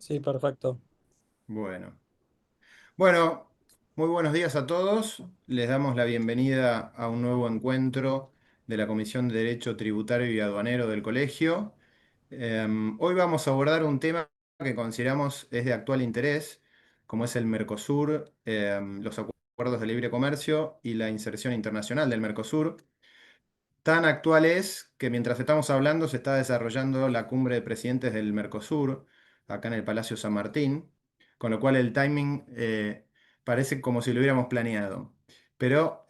Sí, perfecto. Bueno, bueno, muy buenos días a todos. Les damos la bienvenida a un nuevo encuentro de la Comisión de Derecho Tributario y Aduanero del Colegio. Hoy vamos a abordar un tema que consideramos es de actual interés, como es el Mercosur, los acuerdos de libre comercio y la inserción internacional del Mercosur. Tan actual es que mientras estamos hablando se está desarrollando la cumbre de presidentes del Mercosur, acá en el Palacio San Martín, con lo cual el timing parece como si lo hubiéramos planeado. Pero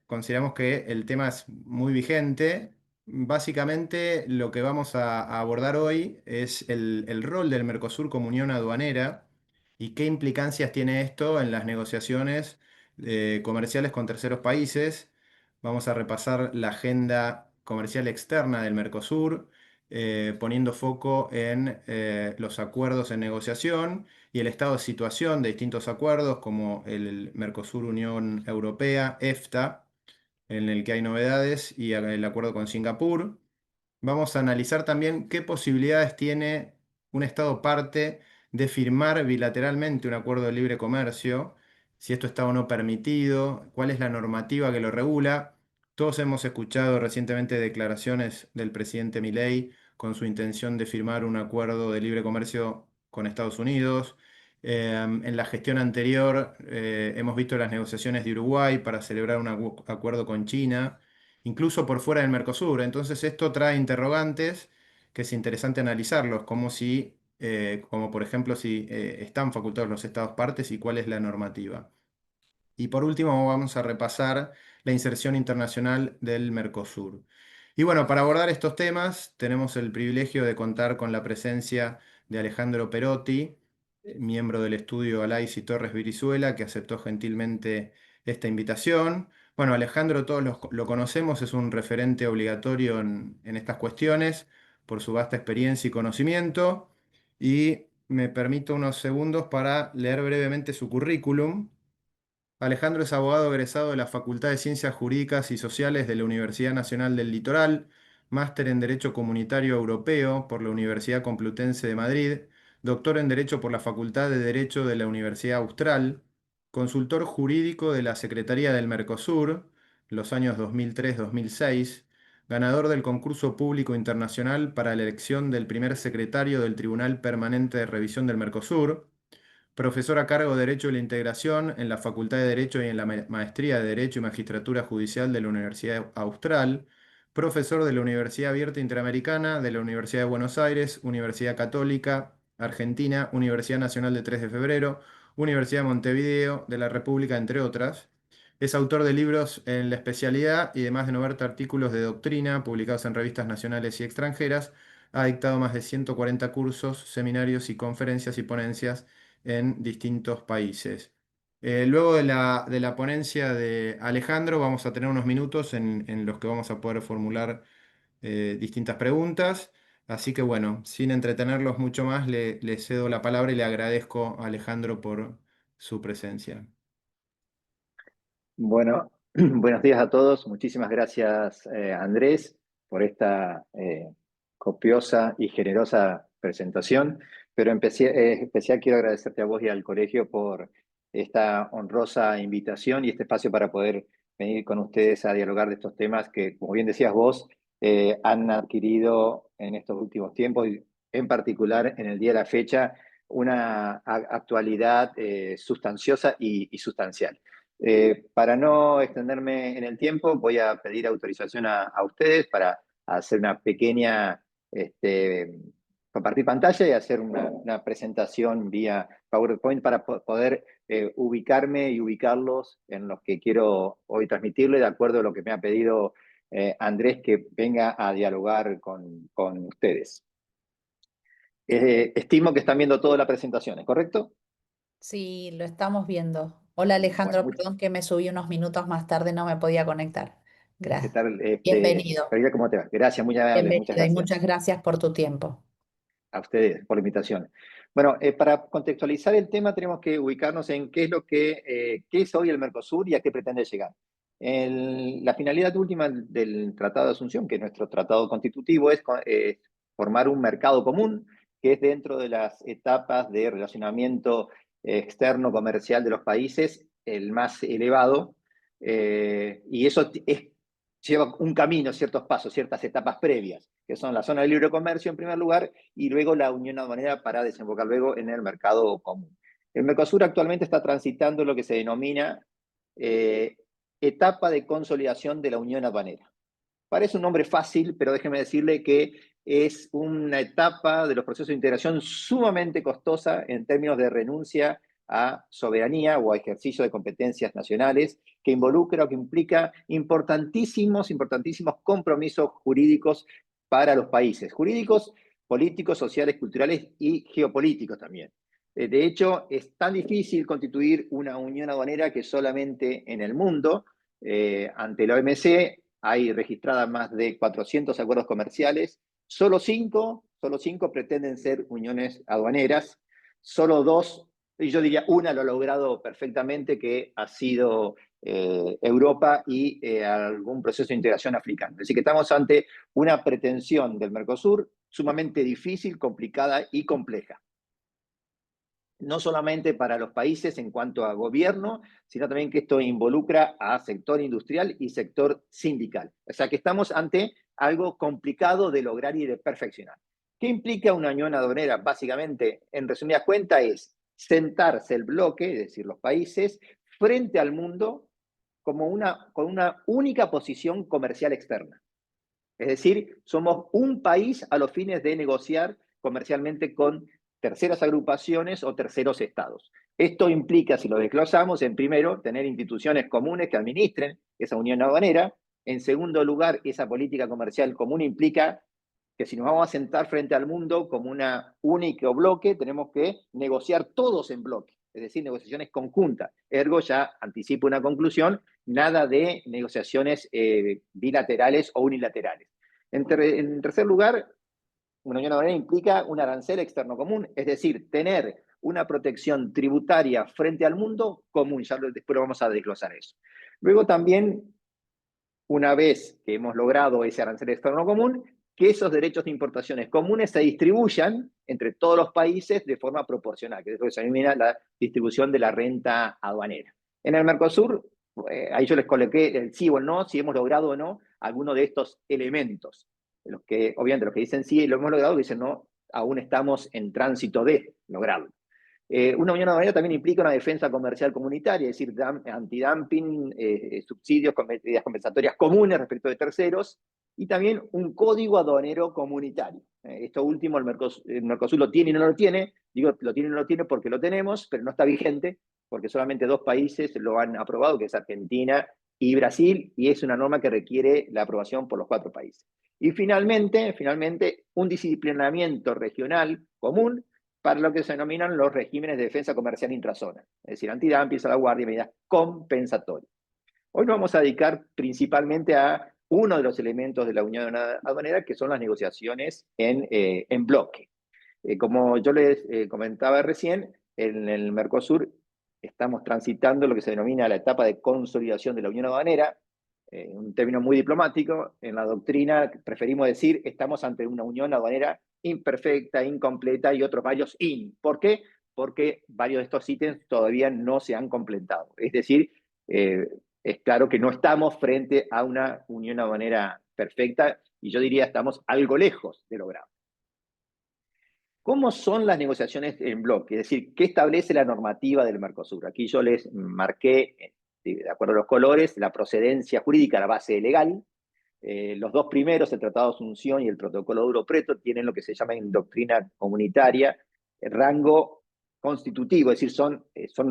consideramos que el tema es muy vigente. Básicamente lo que vamos a abordar hoy es el rol del Mercosur como unión aduanera y qué implicancias tiene esto en las negociaciones comerciales con terceros países. Vamos a repasar la agenda comercial externa del Mercosur, poniendo foco en los acuerdos en negociación y el estado de situación de distintos acuerdos, como el Mercosur Unión Europea, EFTA, en el que hay novedades, y el acuerdo con Singapur. Vamos a analizar también qué posibilidades tiene un Estado parte de firmar bilateralmente un acuerdo de libre comercio, si esto está o no permitido, cuál es la normativa que lo regula. Todos hemos escuchado recientemente declaraciones del presidente Milei con su intención de firmar un acuerdo de libre comercio con Estados Unidos. En la gestión anterior hemos visto las negociaciones de Uruguay para celebrar un acuerdo con China incluso por fuera del Mercosur. Entonces esto trae interrogantes que es interesante analizarlos, como por ejemplo si están facultados los estados partes y cuál es la normativa. Y por último vamos a repasar la inserción internacional del Mercosur. Y bueno, para abordar estos temas tenemos el privilegio de contar con la presencia de Alejandro Perotti, miembro del estudio Alais y Torres Virizuela, que aceptó gentilmente esta invitación. Bueno, Alejandro todos lo conocemos, es un referente obligatorio en estas cuestiones por su vasta experiencia y conocimiento. Y me permito unos segundos para leer brevemente su currículum. Alejandro es abogado egresado de la Facultad de Ciencias Jurídicas y Sociales de la Universidad Nacional del Litoral, máster en Derecho Comunitario Europeo por la Universidad Complutense de Madrid, doctor en Derecho por la Facultad de Derecho de la Universidad Austral, consultor jurídico de la Secretaría del Mercosur, los años 2003-2006, ganador del concurso público internacional para la elección del primer secretario del Tribunal Permanente de Revisión del Mercosur, profesor a cargo de Derecho de la Integración en la Facultad de Derecho y en la Maestría de Derecho y Magistratura Judicial de la Universidad Austral, profesor de la Universidad Abierta Interamericana, de la Universidad de Buenos Aires, Universidad Católica Argentina, Universidad Nacional de 3 de Febrero, Universidad de Montevideo, de la República, entre otras. Es autor de libros en la especialidad y de más de 90 artículos de doctrina publicados en revistas nacionales y extranjeras. Ha dictado más de 140 cursos, seminarios y conferencias y ponencias en distintos países. Luego de la ponencia de Alejandro, vamos a tener unos minutos en los que vamos a poder formular distintas preguntas. Así que bueno, sin entretenerlos mucho más, le cedo la palabra y le agradezco a Alejandro por su presencia. Bueno, buenos días a todos. Muchísimas gracias, Andrés, por esta copiosa y generosa presentación. Pero en especial quiero agradecerte a vos y al colegio por esta honrosa invitación y este espacio para poder venir con ustedes a dialogar de estos temas que, como bien decías vos, han adquirido en estos últimos tiempos, y en particular en el día de la fecha, una actualidad sustanciosa y sustancial. Para no extenderme en el tiempo, voy a pedir autorización a ustedes para hacer una pequeña, compartir pantalla y hacer una presentación vía PowerPoint para poder ubicarme y ubicarlos en los que quiero hoy transmitirle, de acuerdo a lo que me ha pedido Andrés, que venga a dialogar con ustedes. Estimo que están viendo toda la presentación, ¿es correcto? Sí, lo estamos viendo. Hola Bueno, Alejandro, perdón que me subí unos minutos más tarde, no me podía conectar. ¿qué Gracias. tal? Bienvenido, Karina, ¿cómo te va? Gracias, muy amable, muchas bienvenido y gracias. muchas gracias por tu tiempo. A ustedes por la invitación. Bueno, para contextualizar el tema tenemos que ubicarnos en qué es hoy el Mercosur y a qué pretende llegar. La finalidad última del Tratado de Asunción, que es nuestro tratado constitutivo, es formar un mercado común que es dentro de las etapas de relacionamiento externo comercial de los países el más elevado, y eso lleva un camino, ciertos pasos, ciertas etapas previas, que son la zona de libre comercio en primer lugar, y luego la unión aduanera para desembocar luego en el mercado común. El Mercosur actualmente está transitando lo que se denomina etapa de consolidación de la unión aduanera. Parece un nombre fácil, pero déjeme decirle que es una etapa de los procesos de integración sumamente costosa en términos de renuncia a soberanía o a ejercicio de competencias nacionales, que involucra o que implica importantísimos compromisos jurídicos para los países, jurídicos, políticos, sociales, culturales y geopolíticos también. De hecho, es tan difícil constituir una unión aduanera que solamente en el mundo, ante la OMC, hay registradas más de 400 acuerdos comerciales, solo cinco pretenden ser uniones aduaneras, solo 2, y yo diría una lo ha logrado perfectamente, que ha sido Europa y algún proceso de integración africano. Así que estamos ante una pretensión del Mercosur sumamente difícil, complicada y compleja. No solamente para los países en cuanto a gobierno, sino también que esto involucra a sector industrial y sector sindical. O sea que estamos ante algo complicado de lograr y de perfeccionar. ¿Qué implica una unión aduanera? Básicamente, en resumidas cuentas, es sentarse el bloque, es decir, los países, frente al mundo con una única posición comercial externa. Es decir, somos un país a los fines de negociar comercialmente con terceras agrupaciones o terceros estados. Esto implica, si lo desglosamos, en primero, tener instituciones comunes que administren esa unión aduanera. En segundo lugar, esa política comercial común implica que si nos vamos a sentar frente al mundo como una único bloque, tenemos que negociar todos en bloque, es decir, negociaciones conjuntas. Ergo, ya anticipo una conclusión, nada de negociaciones bilaterales o unilaterales. En tercer lugar, una unión aduanera implica un arancel externo común, es decir, tener una protección tributaria frente al mundo común. Ya después lo vamos a desglosar eso. Luego también, una vez que hemos logrado ese arancel externo común, que esos derechos de importaciones comunes se distribuyan entre todos los países de forma proporcional, que es lo que se denomina la distribución de la renta aduanera. En el Mercosur, ahí yo les coloqué el sí o el no, si hemos logrado o no alguno de estos elementos. Los que, obviamente, los que dicen sí lo hemos logrado, dicen no, aún estamos en tránsito de lograrlo. Una unión aduanera también implica una defensa comercial comunitaria, es decir, antidumping, subsidios, medidas compensatorias comunes respecto de terceros, y también un código aduanero comunitario. Esto último el Mercosur lo tiene y no lo tiene. Digo, lo tiene y no lo tiene porque lo tenemos, pero no está vigente, porque solamente 2 países lo han aprobado, que es Argentina y Brasil, y es una norma que requiere la aprobación por los 4 países. Y finalmente, un disciplinamiento regional común para lo que se denominan los regímenes de defensa comercial intrazona, es decir, antidumping, salvaguardia y medidas compensatorias. Hoy nos vamos a dedicar principalmente a uno de los elementos de la unión aduanera, que son las negociaciones en bloque. Como yo les comentaba recién, en el Mercosur estamos transitando lo que se denomina la etapa de consolidación de la unión aduanera, un término muy diplomático. En la doctrina preferimos decir estamos ante una unión aduanera imperfecta, incompleta y otros varios ¿Por qué? Porque varios de estos ítems todavía no se han completado. Es decir, es claro que no estamos frente a una unión aduanera perfecta, y yo diría estamos algo lejos de lograrlo. ¿Cómo son las negociaciones en bloque? Es decir, ¿qué establece la normativa del Mercosur? Aquí yo les marqué, de acuerdo a los colores, la procedencia jurídica, la base legal. Los 2 primeros, el Tratado de Asunción y el Protocolo de Euro Preto, tienen lo que se llama en doctrina comunitaria rango constitutivo, es decir, son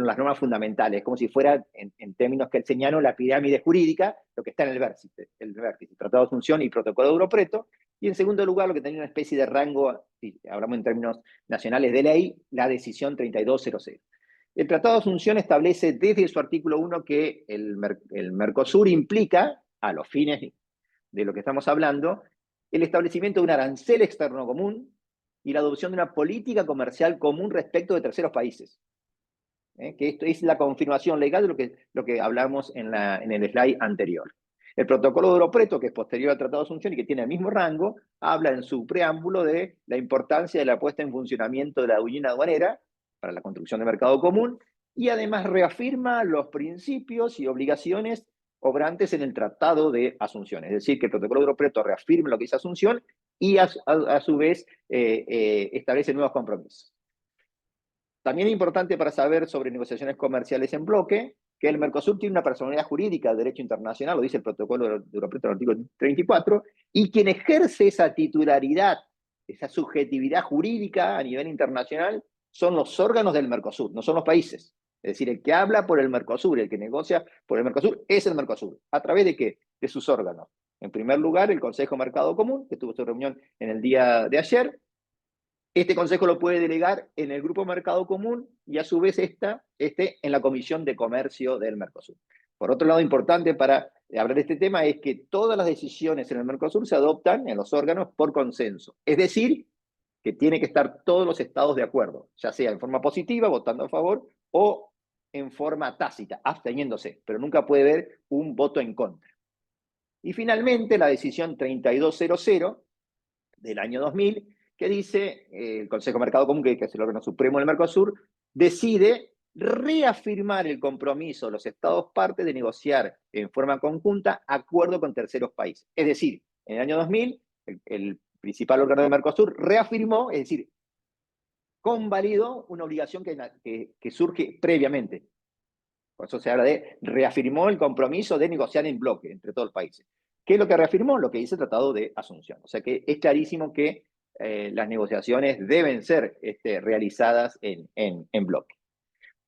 las normas fundamentales, como si fuera, en términos que señaló la pirámide jurídica, lo que está en el vértice, el Tratado de Asunción y Protocolo de Euro Preto. Y en segundo lugar, lo que tenía una especie de rango, si hablamos en términos nacionales de ley, la decisión 3200. El Tratado de Asunción establece desde su artículo 1 que el Mercosur implica, a los fines de lo que estamos hablando, el establecimiento de un arancel externo común y la adopción de una política comercial común respecto de terceros países. Que esto es la confirmación legal de lo que hablamos en el slide anterior. El protocolo de Europreto, que es posterior al Tratado de Asunción y que tiene el mismo rango, habla en su preámbulo de la importancia de la puesta en funcionamiento de la unión aduanera para la construcción del mercado común, y además reafirma los principios y obligaciones obrantes en el Tratado de Asunción. Es decir, que el protocolo de Europreto reafirma lo que dice Asunción y a su vez establece nuevos compromisos. También es importante para saber sobre negociaciones comerciales en bloque, que el Mercosur tiene una personalidad jurídica de derecho internacional, lo dice el protocolo de Europreto en el artículo 34, y quien ejerce esa titularidad, esa subjetividad jurídica a nivel internacional, son los órganos del Mercosur, no son los países. Es decir, el que habla por el Mercosur, el que negocia por el Mercosur, es el Mercosur. ¿A través de qué? De sus órganos. En primer lugar, el Consejo Mercado Común, que tuvo su reunión en el día de ayer. Este consejo lo puede delegar en el Grupo Mercado Común y a su vez en la Comisión de Comercio del Mercosur. Por otro lado, importante para hablar de este tema es que todas las decisiones en el Mercosur se adoptan en los órganos por consenso. Es decir, que tiene que estar todos los estados de acuerdo, ya sea en forma positiva, votando a favor, o en forma tácita, absteniéndose, pero nunca puede haber un voto en contra. Y finalmente, la decisión 3200 del año 2000, que dice, el Consejo Mercado Común, que es el órgano supremo del Mercosur, decide reafirmar el compromiso de los Estados partes de negociar en forma conjunta acuerdo con terceros países. Es decir, en el año 2000, el principal órgano del Mercosur reafirmó, es decir, convalidó una obligación que surge previamente. Por eso se habla de reafirmó el compromiso de negociar en bloque entre todos los países. ¿Qué es lo que reafirmó? Lo que dice el Tratado de Asunción. O sea que es clarísimo que las negociaciones deben ser realizadas en bloque.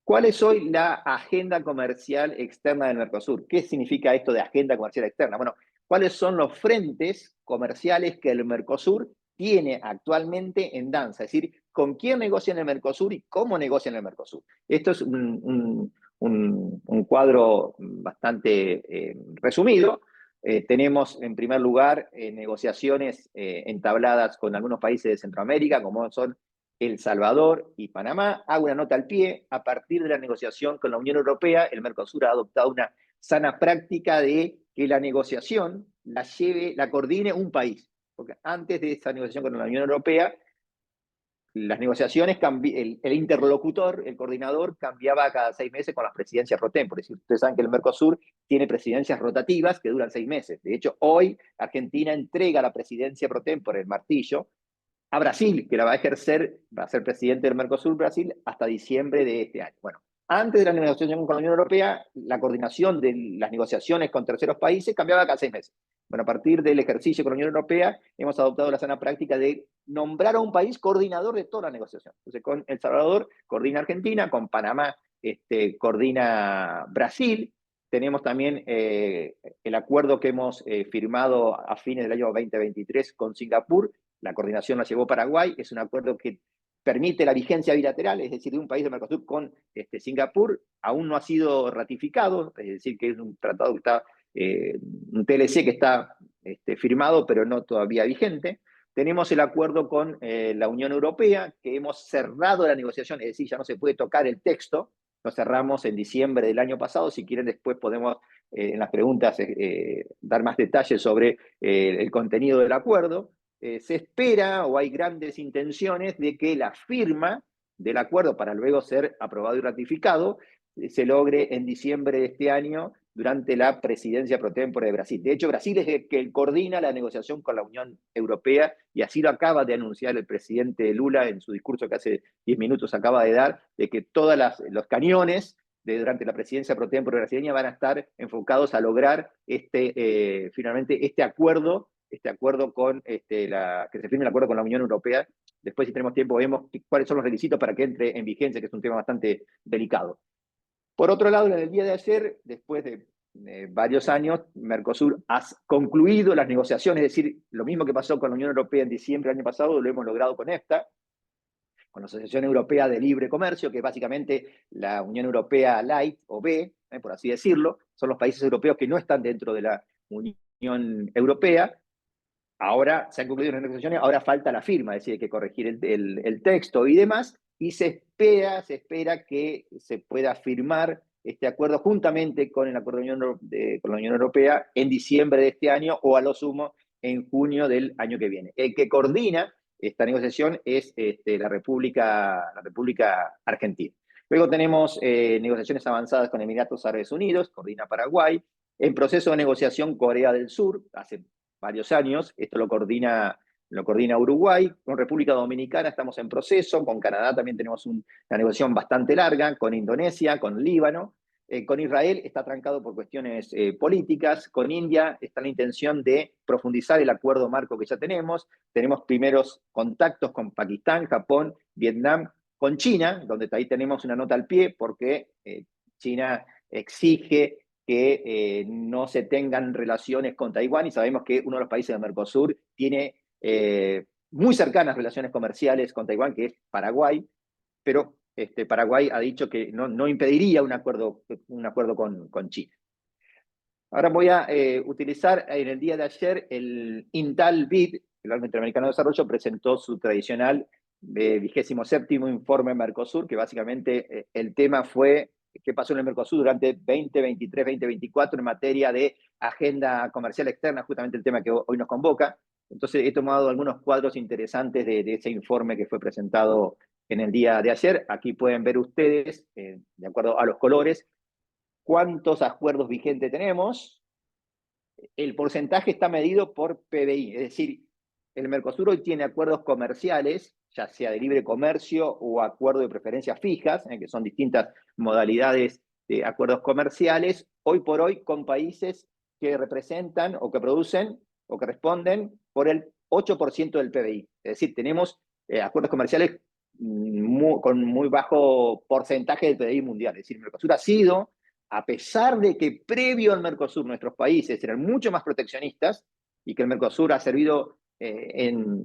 ¿Cuál es hoy la agenda comercial externa del Mercosur? ¿Qué significa esto de agenda comercial externa? Bueno, ¿cuáles son los frentes comerciales que el Mercosur tiene actualmente en danza? Es decir, ¿con quién negocia en el Mercosur y cómo negocia en el Mercosur? Esto es un cuadro bastante resumido. Tenemos, en primer lugar, negociaciones entabladas con algunos países de Centroamérica, como son El Salvador y Panamá. Hago una nota al pie: a partir de la negociación con la Unión Europea, el Mercosur ha adoptado una sana práctica de que la negociación la coordine un país. Porque antes de esa negociación con la Unión Europea, las negociaciones, el interlocutor, el coordinador, cambiaba cada 6 meses con las presidencias pro tempore. Es decir, ustedes saben que el Mercosur tiene presidencias rotativas que duran 6 meses. De hecho, hoy Argentina entrega la presidencia pro tempore, el martillo, a Brasil, que la va a ejercer, va a ser presidente del Mercosur Brasil hasta diciembre de este año. Bueno, antes de la negociación con la Unión Europea, la coordinación de las negociaciones con terceros países cambiaba cada 6 meses. Bueno, a partir del ejercicio con la Unión Europea, hemos adoptado la sana práctica de nombrar a un país coordinador de toda la negociación. Entonces, con El Salvador coordina Argentina, con Panamá coordina Brasil. Tenemos también el acuerdo que hemos firmado a fines del año 2023 con Singapur. La coordinación la llevó Paraguay. Es un acuerdo que permite la vigencia bilateral, es decir, de un país del Mercosur con Singapur. Aún no ha sido ratificado, es decir, que es un tratado que está, un TLC que está firmado, pero no todavía vigente. Tenemos el acuerdo con la Unión Europea, que hemos cerrado la negociación, es decir, ya no se puede tocar el texto. Lo cerramos en diciembre del año pasado. Si quieren, después podemos en las preguntas dar más detalles sobre el contenido del acuerdo. Se espera, o hay grandes intenciones, de que la firma del acuerdo, para luego ser aprobado y ratificado, se logre en diciembre de este año durante la presidencia pro tempore de Brasil. De hecho, Brasil es el que coordina la negociación con la Unión Europea, y así lo acaba de anunciar el presidente Lula en su discurso que hace 10 minutos acaba de dar, de que todos los cañones durante la presidencia pro tempore brasileña van a estar enfocados a lograr finalmente este acuerdo con que se firme el acuerdo con la Unión Europea. Después, si tenemos tiempo, vemos cuáles son los requisitos para que entre en vigencia, que es un tema bastante delicado. Por otro lado, en el día de ayer, después de varios años, Mercosur ha concluido las negociaciones, es decir, lo mismo que pasó con la Unión Europea en diciembre del año pasado, lo hemos logrado con EFTA, con la Asociación Europea de Libre Comercio, que es básicamente la Unión Europea Light, o B, por así decirlo. Son los países europeos que no están dentro de la Unión Europea. Ahora se han concluido las negociaciones, ahora falta la firma, es decir, hay que corregir el texto y demás, y se espera que se pueda firmar este acuerdo juntamente con el acuerdo con la Unión Europea en diciembre de este año o a lo sumo en junio del año que viene. El que coordina esta negociación es la República Argentina. Luego tenemos negociaciones avanzadas con Emiratos Árabes Unidos, coordina Paraguay, en proceso de negociación Corea del Sur, hace varios años, esto lo coordina Uruguay, con República Dominicana estamos en proceso, con Canadá también tenemos una negociación bastante larga, con Indonesia, con Líbano, con Israel está trancado por cuestiones políticas, con India está la intención de profundizar el acuerdo marco que ya tenemos primeros contactos con Pakistán, Japón, Vietnam, con China, donde ahí tenemos una nota al pie, porque China exige que no se tengan relaciones con Taiwán, y sabemos que uno de los países de Mercosur tiene muy cercanas relaciones comerciales con Taiwán, que es Paraguay, pero Paraguay ha dicho que no impediría un acuerdo con China. Ahora voy a utilizar en el día de ayer el INTAL BID, el Banco Interamericano de Desarrollo, presentó su tradicional 27º informe Mercosur, que básicamente el tema fue qué pasó en el Mercosur durante 2023-2024 en materia de agenda comercial externa, justamente el tema que hoy nos convoca. Entonces he tomado algunos cuadros interesantes de ese informe que fue presentado en el día de ayer. Aquí pueden ver ustedes, de acuerdo a los colores, cuántos acuerdos vigentes tenemos. El porcentaje está medido por PBI, es decir, el Mercosur hoy tiene acuerdos comerciales, ya sea de libre comercio o acuerdo de preferencias fijas, que son distintas modalidades de acuerdos comerciales, hoy por hoy con países que representan o que producen o que responden por el 8% del PBI. Es decir, tenemos acuerdos comerciales con muy bajo porcentaje del PBI mundial. Es decir, el Mercosur ha sido, a pesar de que previo al Mercosur nuestros países eran mucho más proteccionistas y que el Mercosur ha servido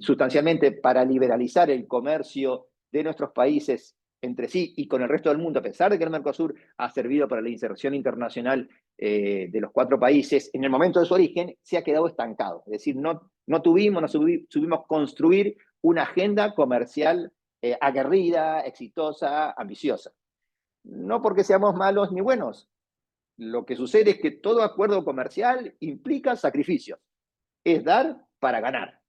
sustancialmente para liberalizar el comercio de nuestros países entre sí y con el resto del mundo, a pesar de que el Mercosur ha servido para la inserción internacional de los 4 países, en el momento de su origen se ha quedado estancado. Es decir, no subimos construir una agenda comercial aguerrida, exitosa, ambiciosa. No porque seamos malos ni buenos. Lo que sucede es que todo acuerdo comercial implica sacrificios. Es dar para ganar.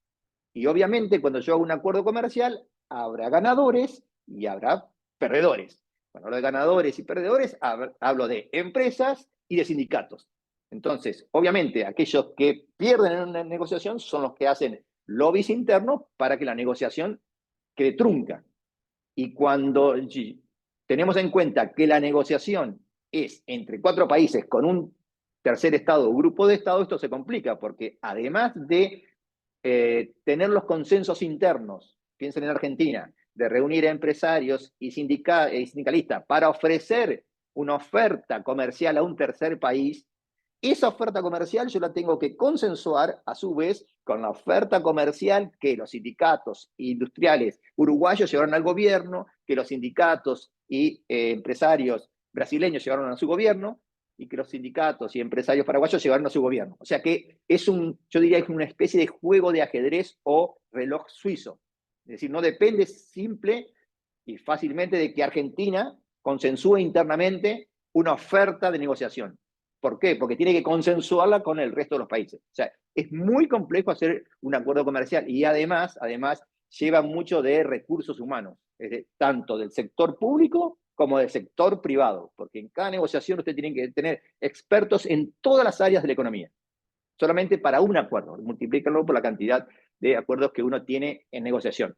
Y obviamente cuando yo hago un acuerdo comercial, habrá ganadores y habrá perdedores. Cuando hablo de ganadores y perdedores, hablo de empresas y de sindicatos. Entonces, obviamente, aquellos que pierden en una negociación son los que hacen lobbies internos para que la negociación quede trunca. Y cuando tenemos en cuenta que la negociación es entre 4 países con un tercer estado o grupo de estados, esto se complica, porque además de tener los consensos internos, piensen en Argentina, de reunir a empresarios y sindicalistas para ofrecer una oferta comercial a un tercer país, esa oferta comercial yo la tengo que consensuar a su vez con la oferta comercial que los sindicatos industriales uruguayos llevaron al gobierno, que los sindicatos y empresarios brasileños llevaron a su gobierno, y que los sindicatos y empresarios paraguayos llevaron a su gobierno. O sea que yo diría que es una especie de juego de ajedrez o reloj suizo. Es decir, no depende simple y fácilmente de que Argentina consensúe internamente una oferta de negociación. ¿Por qué? Porque tiene que consensuarla con el resto de los países. O sea, es muy complejo hacer un acuerdo comercial y además lleva mucho de recursos humanos, tanto del sector público como del sector privado, porque en cada negociación usted tiene que tener expertos en todas las áreas de la economía, solamente para un acuerdo, multiplícalo por la cantidad de acuerdos que uno tiene en negociación.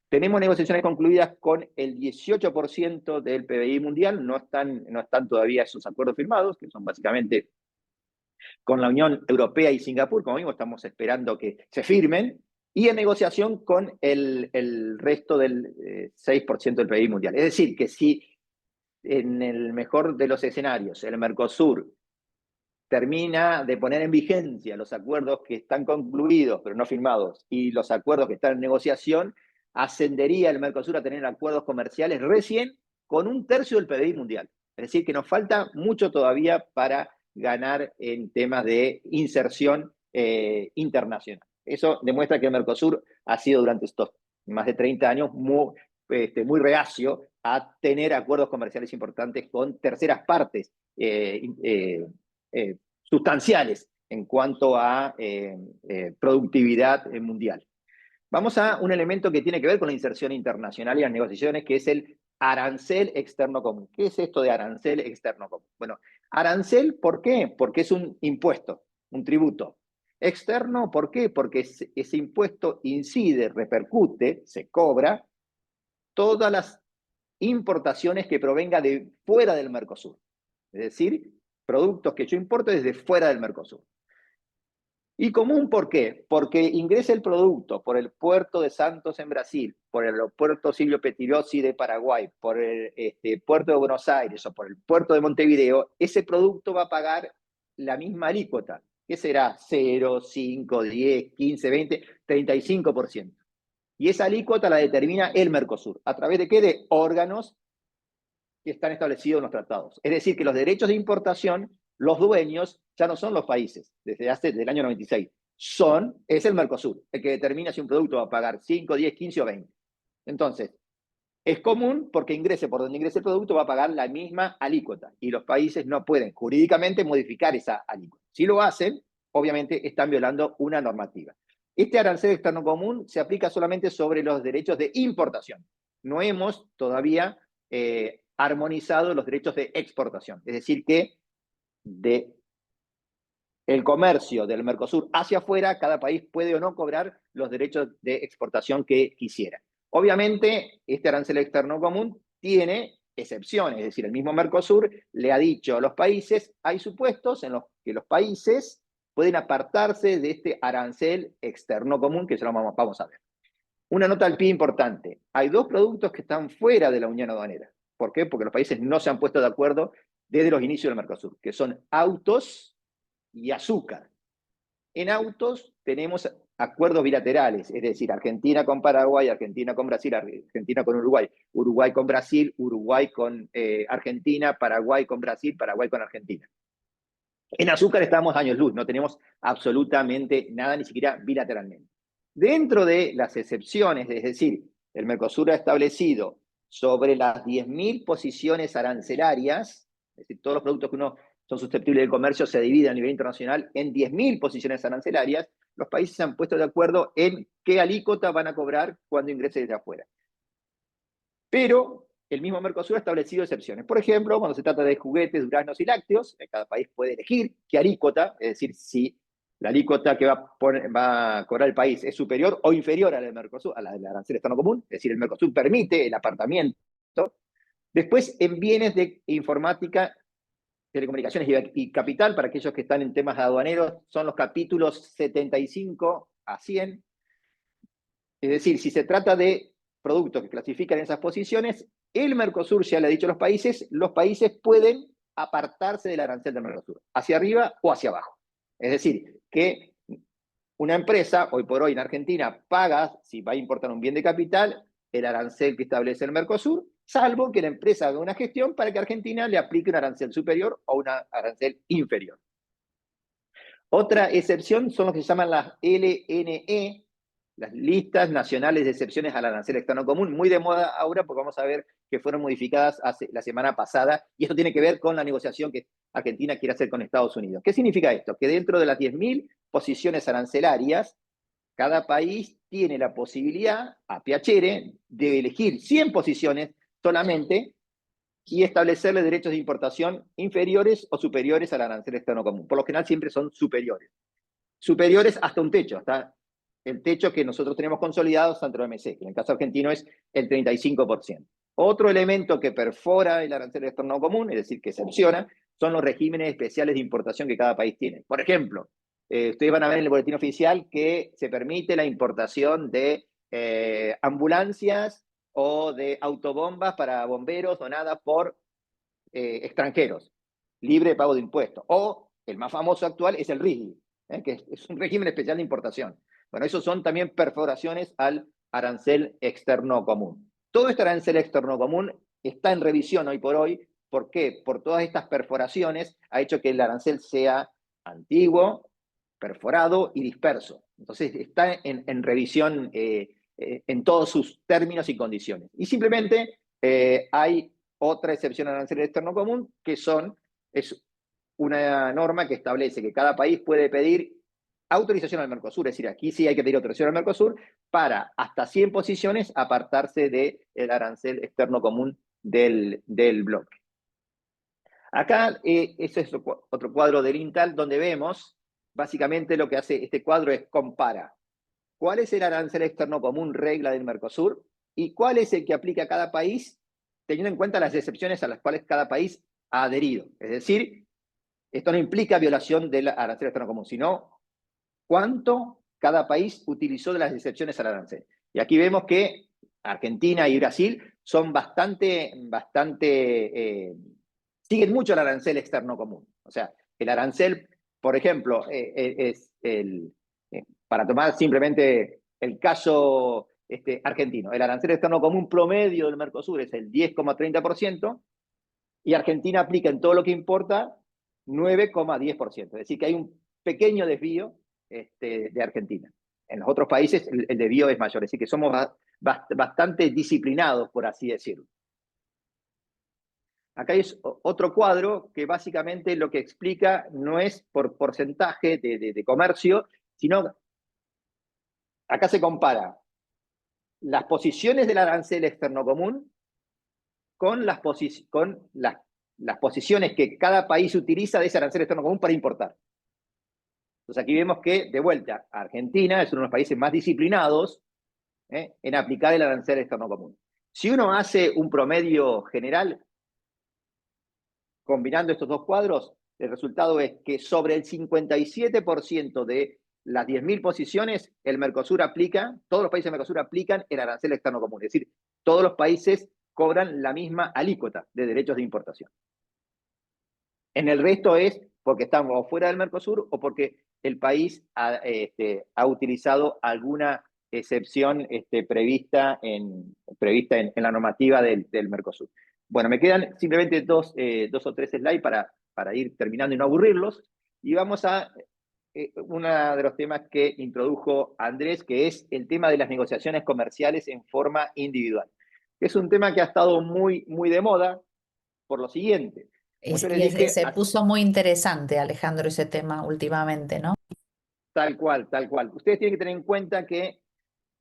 Tenemos negociaciones concluidas con el 18% del PBI mundial, no están todavía esos acuerdos firmados, que son básicamente con la Unión Europea y Singapur, como mismo estamos esperando que se firmen, y en negociación con el resto del 6% del PBI mundial. Es decir, que si en el mejor de los escenarios el Mercosur termina de poner en vigencia los acuerdos que están concluidos pero no firmados y los acuerdos que están en negociación, ascendería el Mercosur a tener acuerdos comerciales recién con 1/3 del PBI mundial. Es decir, que nos falta mucho todavía para ganar en temas de inserción internacional. Eso demuestra que el Mercosur ha sido durante estos más de 30 años muy reacio a tener acuerdos comerciales importantes con terceras partes sustanciales en cuanto a productividad mundial. Vamos a un elemento que tiene que ver con la inserción internacional y las negociaciones, que es el arancel externo común. ¿Qué es esto de arancel externo común? Bueno, arancel, ¿por qué? Porque es un impuesto, un tributo. Externo, ¿por qué? Porque ese impuesto incide, repercute, se cobra todas las importaciones que provenga de fuera del Mercosur. Es decir, productos que yo importo desde fuera del Mercosur. ¿Y común por qué? Porque ingresa el producto por el puerto de Santos en Brasil, por el puerto Silvio Pettirossi de Paraguay, por el puerto de Buenos Aires o por el puerto de Montevideo, ese producto va a pagar la misma alícuota, que será 0, 5, 10, 15, 20, 35%. Y esa alícuota la determina el Mercosur. ¿A través de qué? De órganos que están establecidos en los tratados. Es decir, que los derechos de importación, los dueños ya no son los países, desde el año 96. Es el Mercosur, el que determina si un producto va a pagar 5, 10, 15 o 20. Entonces, es común porque ingrese por donde ingrese el producto, va a pagar la misma alícuota. Y los países no pueden jurídicamente modificar esa alícuota. Si lo hacen, obviamente están violando una normativa. Este arancel externo común se aplica solamente sobre los derechos de importación. No hemos todavía armonizado los derechos de exportación. Es decir, que de el comercio del Mercosur hacia afuera, cada país puede o no cobrar los derechos de exportación que quisiera. Obviamente, este arancel externo común tiene excepciones, es decir, el mismo Mercosur le ha dicho a los países, hay supuestos en los que los países pueden apartarse de este arancel externo común, que ya lo vamos a ver. Una nota al pie importante, hay dos productos que están fuera de la Unión Aduanera. ¿Por qué? Porque los países no se han puesto de acuerdo desde los inicios del Mercosur, que son autos y azúcar. En autos tenemos acuerdos bilaterales, es decir, Argentina con Paraguay, Argentina con Brasil, Argentina con Uruguay, Uruguay con Brasil, Uruguay con Argentina, Paraguay con Brasil, Paraguay con Argentina. En azúcar estamos años luz, no tenemos absolutamente nada, ni siquiera bilateralmente. Dentro de las excepciones, es decir, el Mercosur ha establecido sobre las 10.000 posiciones arancelarias, es decir, todos los productos que uno son susceptibles de comercio se dividen a nivel internacional en 10.000 posiciones arancelarias, los países se han puesto de acuerdo en qué alícuota van a cobrar cuando ingrese desde afuera. Pero el mismo Mercosur ha establecido excepciones. Por ejemplo, cuando se trata de juguetes, duraznos y lácteos, cada país puede elegir qué alícuota, es decir, si la alícuota que va a cobrar el país es superior o inferior a la del Mercosur, a la del arancel externo común, es decir, el Mercosur permite el apartamiento. Después, en bienes de informática, telecomunicaciones y capital, para aquellos que están en temas aduaneros, son los capítulos 75 a 100. Es decir, si se trata de productos que clasifican en esas posiciones, el Mercosur ya le ha dicho a los países pueden apartarse del arancel del Mercosur, hacia arriba o hacia abajo. Es decir, que una empresa, hoy por hoy en Argentina, paga, si va a importar un bien de capital, el arancel que establece el Mercosur, salvo que la empresa haga una gestión para que Argentina le aplique un arancel superior o un arancel inferior. Otra excepción son los que se llaman las LNE, las listas nacionales de excepciones al arancel externo común, muy de moda ahora porque vamos a ver que fueron modificadas la semana pasada, y esto tiene que ver con la negociación que Argentina quiere hacer con Estados Unidos. ¿Qué significa esto? Que dentro de las 10.000 posiciones arancelarias, cada país tiene la posibilidad, a piacere, de elegir 100 posiciones solamente y establecerle derechos de importación inferiores o superiores al arancel externo común. Por lo general siempre son superiores. Superiores hasta un techo, hasta el techo que nosotros tenemos consolidado ante la OMC, que en el caso argentino es el 35%. Otro elemento que perfora el arancel externo común, es decir, que excepciona, son los regímenes especiales de importación que cada país tiene. Por ejemplo, ustedes van a ver en el boletín oficial que se permite la importación de ambulancias o de autobombas para bomberos donadas por extranjeros, libre de pago de impuestos. O el más famoso actual es el RIGI, que es un régimen especial de importación. Bueno, esos son también perforaciones al arancel externo común. Todo este arancel externo común está en revisión hoy por hoy. ¿Por qué? Por todas estas perforaciones ha hecho que el arancel sea antiguo, perforado y disperso. Entonces está en revisión en todos sus términos y condiciones. Y simplemente hay otra excepción al arancel externo común, que son es una norma que establece que cada país puede pedir autorización al Mercosur, es decir, aquí sí hay que pedir autorización al Mercosur para hasta 100 posiciones apartarse del arancel externo común del bloque. Acá, ese es otro cuadro del INTAL donde vemos, básicamente lo que hace este cuadro es compara cuál es el arancel externo común regla del Mercosur y cuál es el que aplica a cada país, teniendo en cuenta las excepciones a las cuales cada país ha adherido. Es decir, esto no implica violación del arancel externo común, sino cuánto cada país utilizó de las excepciones al arancel. Y aquí vemos que Argentina y Brasil son siguen mucho el arancel externo común. O sea, el arancel, por ejemplo, para tomar simplemente el caso argentino, el arancel externo común promedio del Mercosur es el 10,30%, y Argentina aplica en todo lo que importa 9,10%. Es decir, que hay un pequeño desvío de Argentina. En los otros países el desvío es mayor, es decir, que somos bastante disciplinados, por así decirlo. Acá hay otro cuadro que básicamente lo que explica no es por porcentaje de comercio, sino acá se compara las posiciones del arancel externo común con las posiciones que cada país utiliza de ese arancel externo común para importar. Entonces aquí vemos que, de vuelta, Argentina es uno de los países más disciplinados en aplicar el arancel externo común. Si uno hace un promedio general, combinando estos dos cuadros, el resultado es que sobre el 57% de las 10.000 posiciones, el Mercosur aplica, todos los países del Mercosur aplican el arancel externo común. Es decir, todos los países cobran la misma alícuota de derechos de importación. En el resto es porque estamos fuera del Mercosur o porque el país ha utilizado alguna excepción prevista en la normativa del Mercosur. Bueno, me quedan simplemente dos o tres slides para ir terminando y no aburrirlos. Y vamos a uno de los temas que introdujo Andrés, que es el tema de las negociaciones comerciales en forma individual. Es un tema que ha estado muy, muy de moda por lo siguiente. Como yo les dije, Se puso muy interesante, Alejandro, ese tema últimamente, ¿no? tal cual, tal cual. Ustedes tienen que tener en cuenta que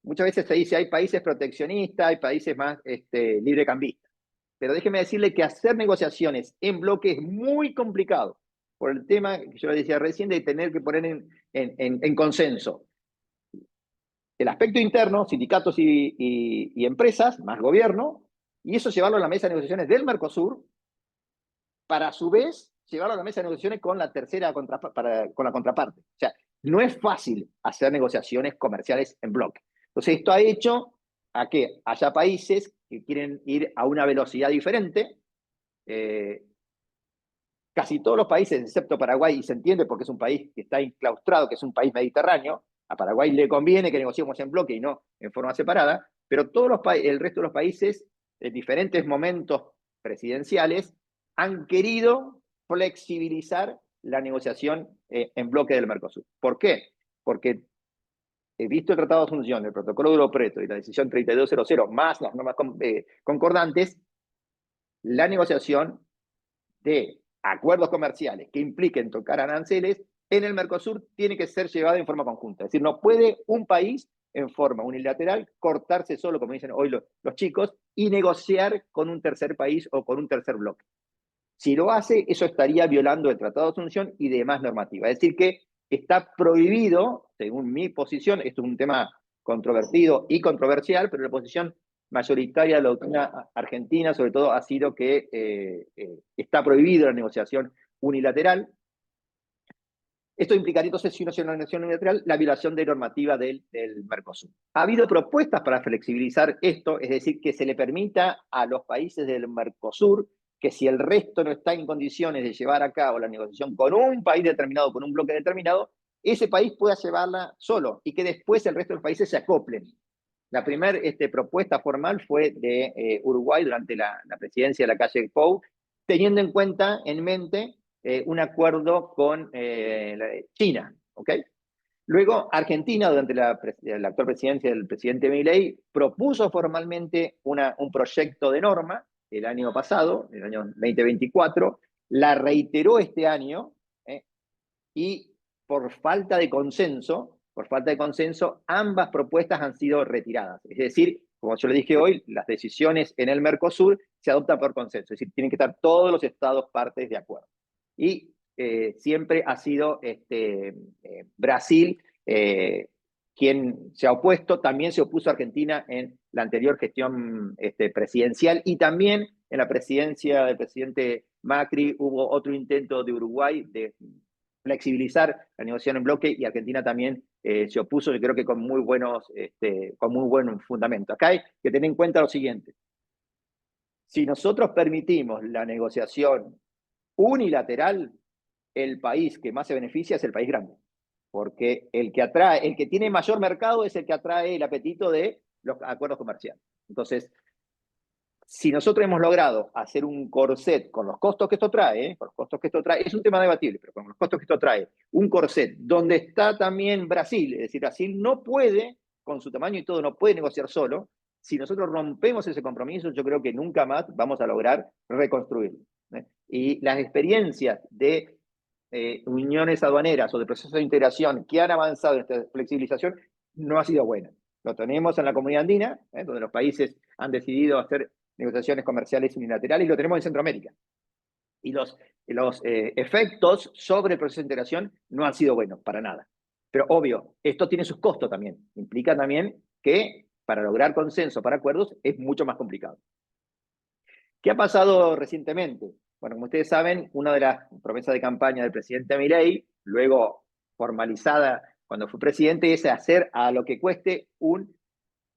muchas veces se dice hay países proteccionistas, hay países más librecambistas. Pero déjeme decirle que hacer negociaciones en bloque es muy complicado por el tema que yo les decía recién de tener que poner en consenso el aspecto interno, sindicatos y empresas, más gobierno, y eso llevarlo a la mesa de negociaciones del Mercosur, para a su vez llevarlo a la mesa de negociaciones con la con la contraparte. O sea, no es fácil hacer negociaciones comerciales en bloque. Entonces, esto ha hecho a que haya países que quieren ir a una velocidad diferente. Casi todos los países, excepto Paraguay, y se entiende porque es un país que está enclaustrado, que es un país mediterráneo, a Paraguay le conviene que negociemos en bloque y no en forma separada, pero el resto de los países, en diferentes momentos presidenciales, han querido flexibilizar la negociación en bloque del Mercosur. ¿Por qué? Porque he visto el Tratado de Asunción, el Protocolo de Europreto y la decisión 3200, más las normas concordantes, la negociación de acuerdos comerciales que impliquen tocar aranceles en el Mercosur tiene que ser llevada en forma conjunta. Es decir, no puede un país en forma unilateral cortarse solo, como dicen hoy los chicos, y negociar con un tercer país o con un tercer bloque. Si lo hace, eso estaría violando el Tratado de Asunción y demás normativa. Es decir, que está prohibido, según mi posición, esto es un tema controvertido y controversial, pero la posición mayoritaria de la doctrina argentina, sobre todo, ha sido que está prohibido la negociación unilateral. Esto implicaría entonces, si no es una negociación unilateral, la violación de normativa del Mercosur. Ha habido propuestas para flexibilizar esto, es decir, que se le permita a los países del Mercosur que si el resto no está en condiciones de llevar a cabo la negociación con un país determinado, con un bloque determinado, ese país pueda llevarla solo y que después el resto de los países se acoplen. La primera propuesta formal fue de Uruguay durante la presidencia de la calle Pou, teniendo en mente un acuerdo con China. ¿Okay? Luego, Argentina, durante la actual presidencia del presidente Milei, propuso formalmente un proyecto de norma el año pasado, el año 2024, la reiteró este año, y por falta de consenso, ambas propuestas han sido retiradas. Es decir, como yo le dije hoy, las decisiones en el Mercosur se adoptan por consenso, es decir, tienen que estar todos los estados partes de acuerdo. Y siempre ha sido Brasil quien se ha opuesto. También se opuso Argentina en la anterior gestión presidencial, y también en la presidencia del presidente Macri hubo otro intento de Uruguay de flexibilizar la negociación en bloque, y Argentina también se opuso, yo creo que con muy buen fundamento. Acá hay que tener en cuenta lo siguiente: si nosotros permitimos la negociación unilateral, el país que más se beneficia es el país grande, porque el que tiene mayor mercado es el que atrae el apetito de los acuerdos comerciales. Entonces, si nosotros hemos logrado hacer un corset con los costos que esto trae, es un tema debatible, pero con los costos que esto trae, un corset donde está también Brasil, es decir, Brasil no puede, con su tamaño y todo, no puede negociar solo. Si nosotros rompemos ese compromiso, yo creo que nunca más vamos a lograr reconstruirlo. Y las experiencias de uniones aduaneras o de procesos de integración que han avanzado en esta flexibilización no ha sido buena. Lo tenemos en la comunidad andina, donde los países han decidido hacer negociaciones comerciales unilaterales, y lo tenemos en Centroamérica. Y los efectos sobre el proceso de integración no han sido buenos, para nada. Pero obvio, esto tiene sus costos también. Implica también que para lograr consenso para acuerdos es mucho más complicado. ¿Qué ha pasado recientemente? Bueno, como ustedes saben, una de las promesas de campaña del presidente Milei, luego formalizada cuando fue presidente, es hacer a lo que cueste un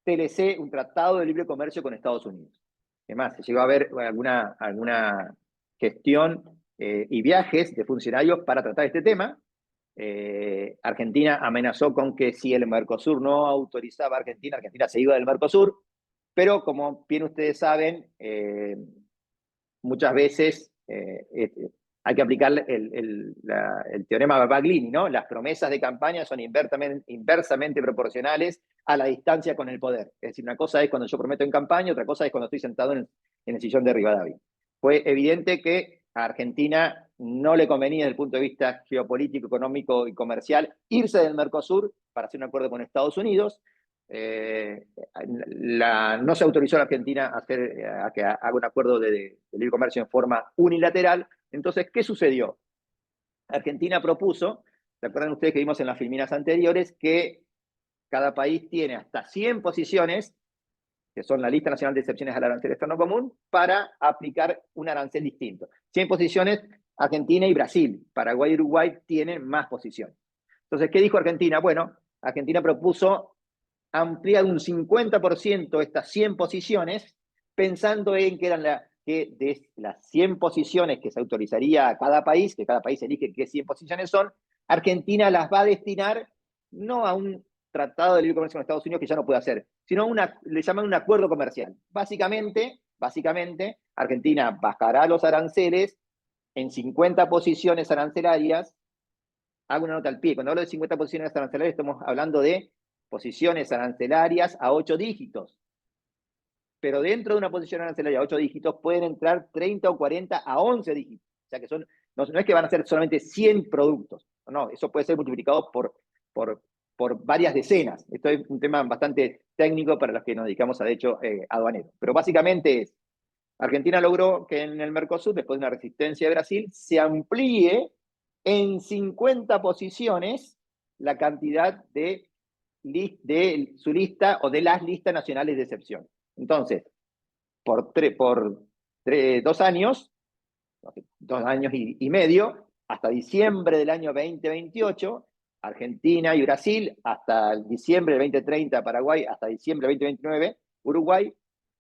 TLC, un tratado de libre comercio con Estados Unidos. Es más, se llegó a ver alguna gestión y viajes de funcionarios para tratar este tema. Argentina amenazó con que si el Mercosur no autorizaba a Argentina, Argentina se iba del Mercosur, pero como bien ustedes saben, muchas veces hay que aplicar el teorema Baglini, ¿no? Las promesas de campaña son inversamente proporcionales a la distancia con el poder. Es decir, una cosa es cuando yo prometo en campaña, otra cosa es cuando estoy sentado en el sillón de Rivadavia. Fue evidente que a Argentina no le convenía desde el punto de vista geopolítico, económico y comercial irse del Mercosur para hacer un acuerdo con Estados Unidos. No se autorizó a la Argentina a que haga un acuerdo de libre comercio en forma unilateral. Entonces, ¿qué sucedió? Argentina propuso, ¿se acuerdan ustedes que vimos en las filminas anteriores, que cada país tiene hasta 100 posiciones, que son la lista nacional de excepciones al arancel externo común, para aplicar un arancel distinto? 100 posiciones, Argentina y Brasil. Paraguay y Uruguay tienen más posiciones. Entonces, ¿qué dijo Argentina? Bueno, Argentina propuso ampliar un 50% estas 100 posiciones, pensando en que de las 100 posiciones que se autorizaría a cada país, que cada país elige qué 100 posiciones son, Argentina las va a destinar no a un tratado de libre comercio con Estados Unidos, que ya no puede hacer, sino le llaman un acuerdo comercial. Básicamente, Argentina bajará los aranceles en 50 posiciones arancelarias. Hago una nota al pie: cuando hablo de 50 posiciones arancelarias, estamos hablando de posiciones arancelarias a 8 dígitos. Pero dentro de una posición arancelaria a 8 dígitos pueden entrar 30 o 40 a 11 dígitos. O sea que no es que van a ser solamente 100 productos. No, eso puede ser multiplicado por varias decenas. Esto es un tema bastante técnico para los que nos dedicamos a derecho aduanero. Pero básicamente Argentina logró que en el Mercosur, después de una resistencia de Brasil, se amplíe en 50 posiciones la cantidad de su lista o de las listas nacionales de excepción. Entonces, por 2 años, 2 años y medio, hasta diciembre del año 2028, Argentina y Brasil, hasta diciembre del 2030 Paraguay, hasta diciembre del 2029 Uruguay,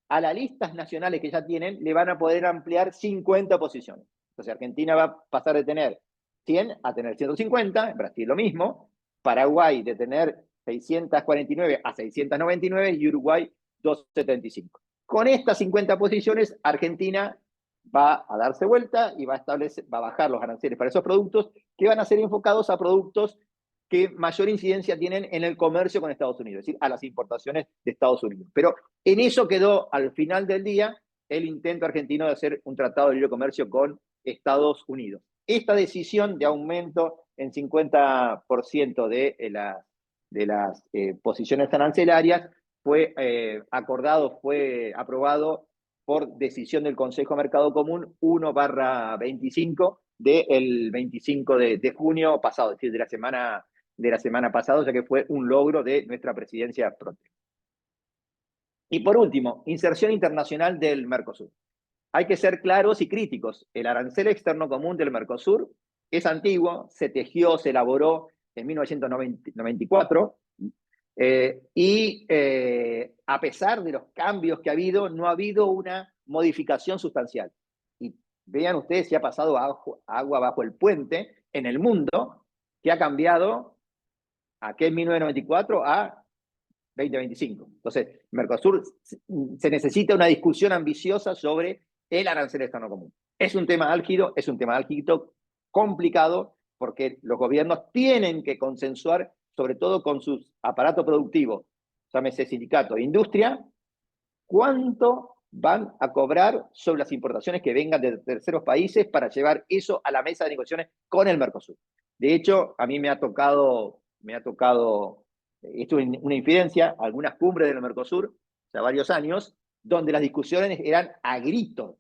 a las listas nacionales que ya tienen le van a poder ampliar 50 posiciones. Entonces Argentina va a pasar de tener 100 a tener 150, Brasil lo mismo, Paraguay de tener 649 a 699 y Uruguay 275. Con estas 50 posiciones, Argentina va a darse vuelta y va a bajar los aranceles para esos productos, que van a ser enfocados a productos que mayor incidencia tienen en el comercio con Estados Unidos, es decir, a las importaciones de Estados Unidos. Pero en eso quedó al final del día el intento argentino de hacer un tratado de libre comercio con Estados Unidos. Esta decisión de aumento en 50% de las posiciones arancelarias fue acordado, fue aprobado por decisión del Consejo de Mercado Común 1/25 del 25 de junio pasado, es decir, de la semana pasada, ya que fue un logro de nuestra presidencia propia. Y por último, inserción internacional del Mercosur. Hay que ser claros y críticos. El arancel externo común del Mercosur es antiguo, se tejió, se elaboró en 1994, a pesar de los cambios que ha habido, no ha habido una modificación sustancial. Y vean ustedes si ha pasado agua bajo el puente en el mundo, que ha cambiado aquel 1994 a 2025. Entonces, Mercosur se necesita una discusión ambiciosa sobre el arancel externo común. Es un tema álgido complicado, porque los gobiernos tienen que consensuar, sobre todo con sus aparatos productivos, llámese sindicato e industria, cuánto van a cobrar sobre las importaciones que vengan de terceros países para llevar eso a la mesa de negociaciones con el Mercosur. De hecho, a mí me ha tocado esto es una infidencia, algunas cumbres del Mercosur, ya varios años, donde las discusiones eran a gritos,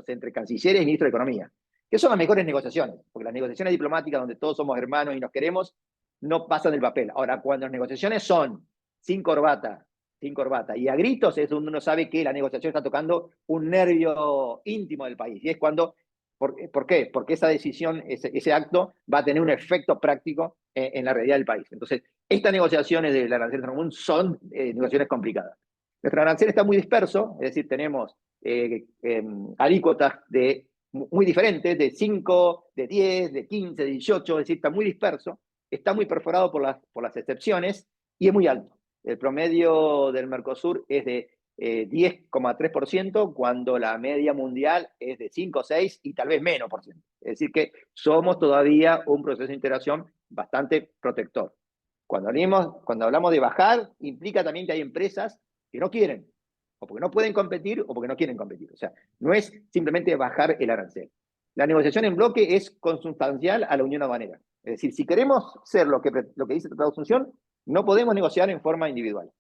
entre cancilleres y ministros de Economía, que son las mejores negociaciones, porque las negociaciones diplomáticas donde todos somos hermanos y nos queremos, no pasan del papel. Ahora, cuando las negociaciones son sin corbata, y a gritos es donde uno sabe que la negociación está tocando un nervio íntimo del país, y es cuando ¿por qué? Porque esa decisión, ese acto, va a tener un efecto práctico en la realidad del país. Entonces, estas negociaciones del arancel común son negociaciones complicadas. Nuestro arancel está muy disperso, es decir, tenemos alícuotas muy diferentes, de 5, de 10, de 15, de 18, es decir, está muy disperso, está muy perforado por las excepciones y es muy alto. El promedio del Mercosur es de 10,3%, cuando la media mundial es de 5, 6 y tal vez menos por ciento. Es decir, que somos todavía un proceso de integración bastante protector. Cuando hablamos de bajar, implica también que hay empresas que no quieren, o porque no pueden competir, o porque no quieren competir. O sea, no es simplemente bajar el arancel. La negociación en bloque es consustancial a la unión aduanera. Es decir, si queremos ser lo que dice el Tratado de Asunción, no podemos negociar en forma individual.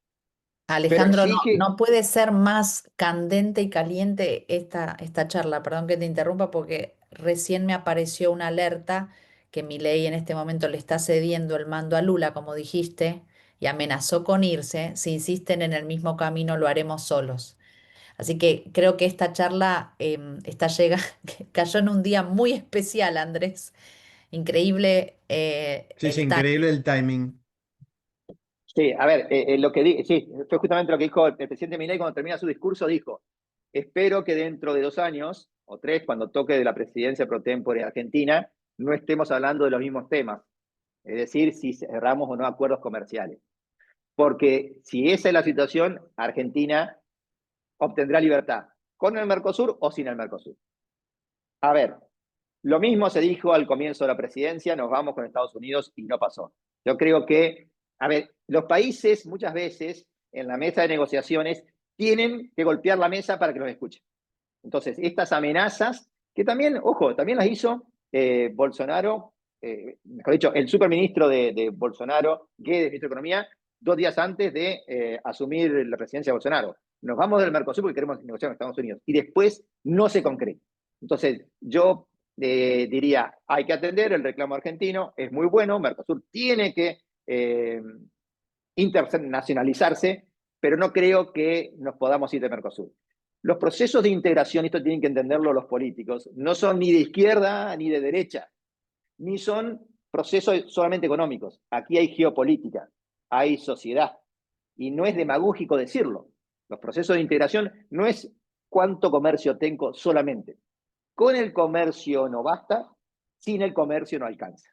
Pero Alejandro, no puede ser más candente y caliente esta charla. Perdón que te interrumpa porque recién me apareció una alerta que Milei en este momento le está cediendo el mando a Lula, como dijiste, y amenazó con irse. Si insisten en el mismo camino, lo haremos solos. Así que creo que esta charla cayó en un día muy especial, Andrés. Increíble Sí, sí, el timing. increíble el timing. Sí, a ver, sí, fue justamente lo que dijo el presidente Milei cuando termina su discurso, dijo: espero que dentro de 2 años, o 3, cuando toque de la presidencia pro tempore de Argentina, no estemos hablando de los mismos temas, es decir, si cerramos o no acuerdos comerciales. Porque si esa es la situación, Argentina obtendrá libertad, con el Mercosur o sin el Mercosur. A ver, lo mismo se dijo al comienzo de la presidencia, nos vamos con Estados Unidos y no pasó. Yo creo que, a ver, los países muchas veces en la mesa de negociaciones tienen que golpear la mesa para que los escuchen. Entonces, estas amenazas, que también, ojo, también las hizo Bolsonaro, mejor dicho, el superministro de Bolsonaro, Guedes, ministro de Economía, 2 días antes de asumir la presidencia de Bolsonaro. Nos vamos del Mercosur porque queremos negociar con Estados Unidos. Y después no se concreta. Entonces, yo diría, hay que atender el reclamo argentino, es muy bueno, Mercosur tiene que internacionalizarse, pero no creo que nos podamos ir de Mercosur. Los procesos de integración, esto tienen que entenderlo los políticos, no son ni de izquierda ni de derecha, ni son procesos solamente económicos. Aquí hay geopolítica, hay sociedad, y no es demagógico decirlo. Los procesos de integración no es cuánto comercio tengo solamente. Con el comercio no basta, sin el comercio no alcanza.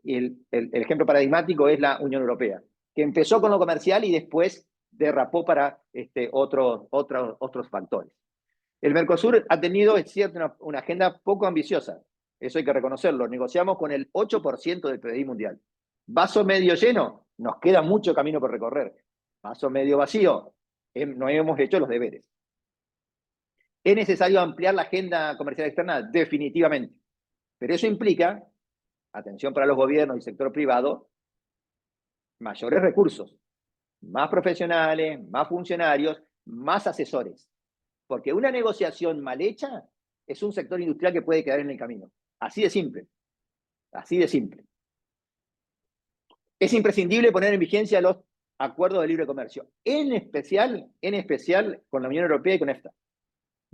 Y el ejemplo paradigmático es la Unión Europea, que empezó con lo comercial y después derrapó para otros factores. El Mercosur ha tenido, es cierto, una agenda poco ambiciosa, eso hay que reconocerlo. Negociamos con el 8% del PDI mundial. Vaso medio lleno, nos queda mucho camino por recorrer. Vaso medio vacío, no hemos hecho los deberes. ¿Es necesario ampliar la agenda comercial externa? Definitivamente. Pero eso implica, atención para los gobiernos y sector privado, mayores recursos, más profesionales, más funcionarios, más asesores. Porque una negociación mal hecha es un sector industrial que puede quedar en el camino. Así de simple. Así de simple. Es imprescindible poner en vigencia los acuerdos de libre comercio, en especial con la Unión Europea y con EFTA.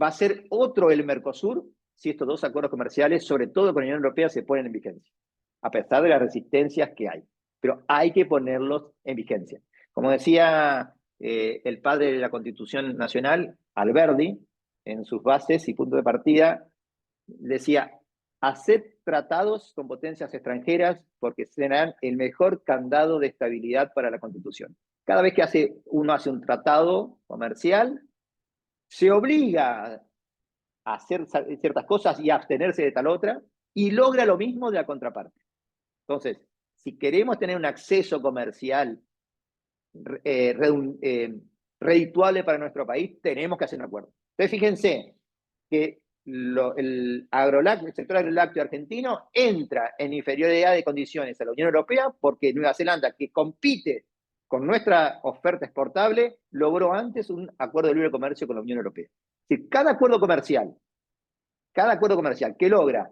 Va a ser otro el Mercosur si estos dos acuerdos comerciales, sobre todo con la Unión Europea, se ponen en vigencia, a pesar de las resistencias que hay. Pero hay que ponerlos en vigencia. Como decía el padre de la Constitución Nacional, Alberdi, en sus bases y puntos de partida, decía, haced tratados con potencias extranjeras porque serán el mejor candado de estabilidad para la Constitución. Cada vez que uno hace un tratado comercial, se obliga a hacer ciertas cosas y a abstenerse de tal otra, y logra lo mismo de la contraparte. Entonces, si queremos tener un acceso comercial redituable para nuestro país, tenemos que hacer un acuerdo. Entonces, fíjense que el sector agrolácteo argentino entra en inferioridad de condiciones a la Unión Europea porque Nueva Zelanda, que compite con nuestra oferta exportable, logró antes un acuerdo de libre comercio con la Unión Europea. Es decir, cada acuerdo comercial que logra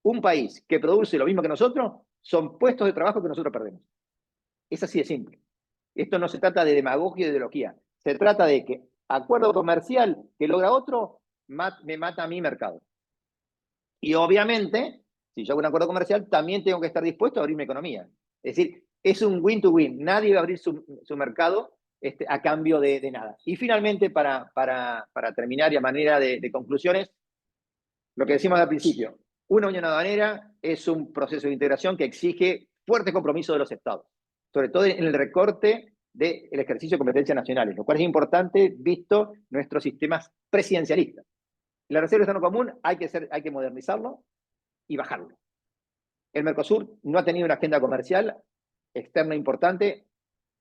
un país que produce lo mismo que nosotros, son puestos de trabajo que nosotros perdemos. Es así de simple. Esto no se trata de demagogia y de ideología. Se trata de que acuerdo comercial que logra otro, me mata a mi mercado. Y obviamente, si yo hago un acuerdo comercial, también tengo que estar dispuesto a abrir mi economía. Es decir, es un win-to-win. Nadie va a abrir su mercado a cambio de nada. Y finalmente, para terminar y a manera de conclusiones, lo que decimos al principio, una unión aduanera es un proceso de integración que exige fuerte compromiso de los estados, sobre todo en el recorte del ejercicio de competencias nacionales, lo cual es importante visto nuestros sistemas presidencialistas. La Reserva Externa Común hay que modernizarlo y bajarlo. El Mercosur no ha tenido una agenda comercial externa importante,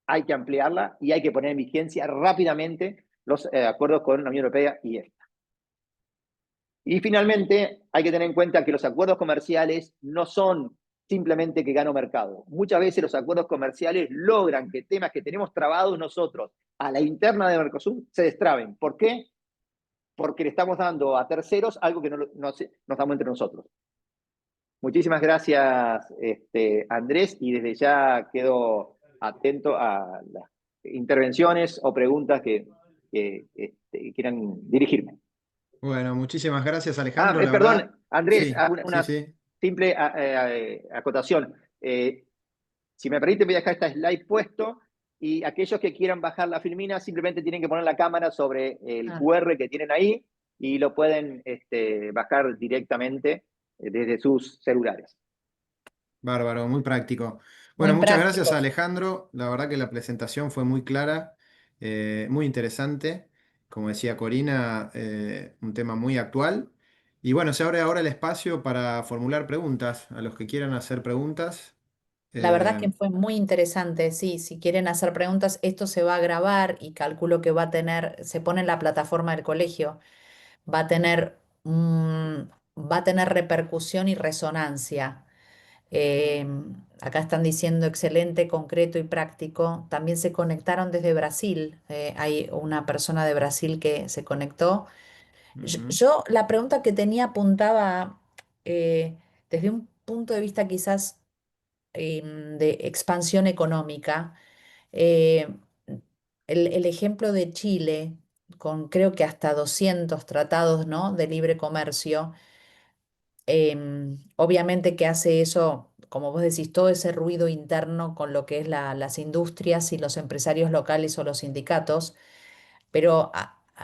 hay que ampliarla y hay que poner en vigencia rápidamente los acuerdos con la Unión Europea y EFTA. Y finalmente, hay que tener en cuenta que los acuerdos comerciales no son simplemente que gano mercado. Muchas veces los acuerdos comerciales logran que temas que tenemos trabados nosotros a la interna de Mercosur se destraben. ¿Por qué? Porque le estamos dando a terceros algo que no nos damos entre nosotros. Muchísimas gracias, Andrés, y desde ya quedo atento a las intervenciones o preguntas que quieran dirigirme. Bueno, muchísimas gracias, Alejandro. La verdad, Perdón, Andrés, sí, sí, una sí. simple acotación. Si me permite, voy a dejar esta slide puesto y aquellos que quieran bajar la filmina simplemente tienen que poner la cámara sobre el Ah, QR que tienen ahí y lo pueden bajar directamente desde sus celulares. Bárbaro, muy práctico. muy Bueno, muchas gracias, prácticos. Alejandro. La verdad que la presentación fue muy clara, muy interesante. Como decía Corina, un tema muy actual. Y bueno, se abre ahora el espacio para formular preguntas. A los que quieran hacer preguntas. La verdad eh, que fue muy interesante, sí, si quieren hacer preguntas, esto se va a grabar y calculo que va a tener, se pone en la plataforma del colegio, va a tener, va a tener repercusión y resonancia. Eh, Acá están diciendo excelente, concreto y práctico. También se conectaron desde Brasil. Hay una persona de Brasil que se conectó. ujú, La pregunta que tenía apuntaba desde un punto de vista quizás de expansión económica. Eh, el ejemplo de Chile, con creo que hasta 200 tratados, ¿no?, de libre comercio, obviamente que hace eso, como vos decís, todo ese ruido interno con lo que es las industrias y los empresarios locales o los sindicatos, pero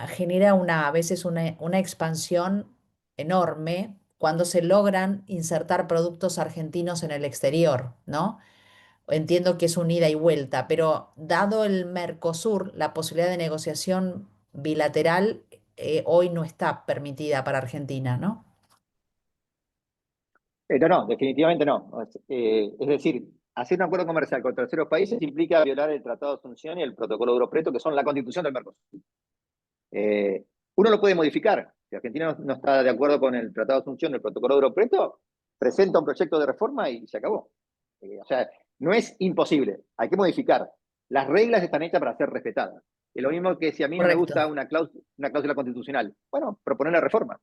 genera a veces una expansión enorme cuando se logran insertar productos argentinos en el exterior, ¿no? Entiendo que es un ida y vuelta, pero dado el Mercosur, la posibilidad de negociación bilateral hoy no está permitida para Argentina, ¿no? No, definitivamente no. Es decir, hacer un acuerdo comercial con terceros países implica violar el Tratado de Asunción y el Protocolo de Euro Preto, que son la constitución del Mercosur. Uno lo puede modificar, Si Argentina no está de acuerdo con el Tratado de Asunción del Protocolo de Europreto, presenta un proyecto de reforma y se acabó. O sea, no es imposible, hay que modificar. Las reglas están hechas para ser respetadas. Es lo mismo que si a mí no me Correcto. gusta una cláusula constitucional. Bueno, proponer la reforma.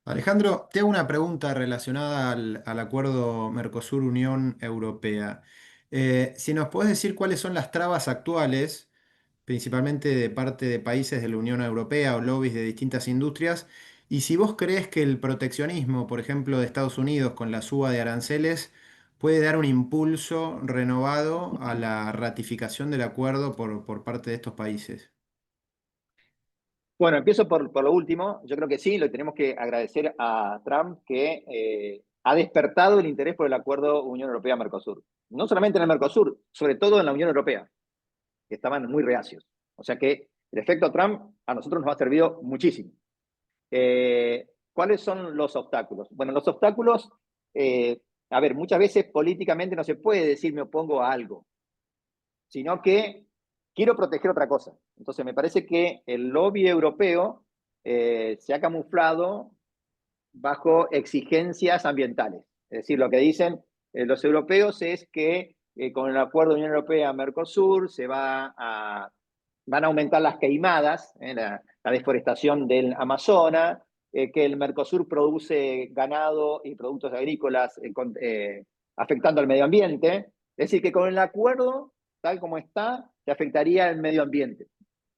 Alejandro, te hago una pregunta relacionada al acuerdo Mercosur-Unión Europea. Si nos podés decir cuáles son las trabas actuales, principalmente de parte de países de la Unión Europea o lobbies de distintas industrias, y si vos crees que el proteccionismo, por ejemplo, de Estados Unidos con la suba de aranceles, puede dar un impulso renovado a la ratificación del acuerdo por parte de estos países. Bueno, empiezo por lo último. Yo creo que sí, le tenemos que agradecer a Trump que ha despertado el interés por el acuerdo Unión Europea-Mercosur. No solamente en el Mercosur, sobre todo en la Unión Europea, que estaban muy reacios. O sea que el efecto Trump a nosotros nos ha servido muchísimo. ¿Cuáles son los obstáculos? Bueno, los obstáculos, a ver, muchas veces políticamente no se puede decir me opongo a algo, sino que quiero proteger otra cosa. Entonces, me parece que el lobby europeo se ha camuflado bajo exigencias ambientales. Es decir, lo que dicen los europeos es que con el acuerdo Unión Europea-Mercosur van a aumentar las queimadas, la deforestación del Amazonas, que el Mercosur produce ganado y productos agrícolas afectando al medio ambiente. Es decir, que con el acuerdo, tal como está, se afectaría el medio ambiente,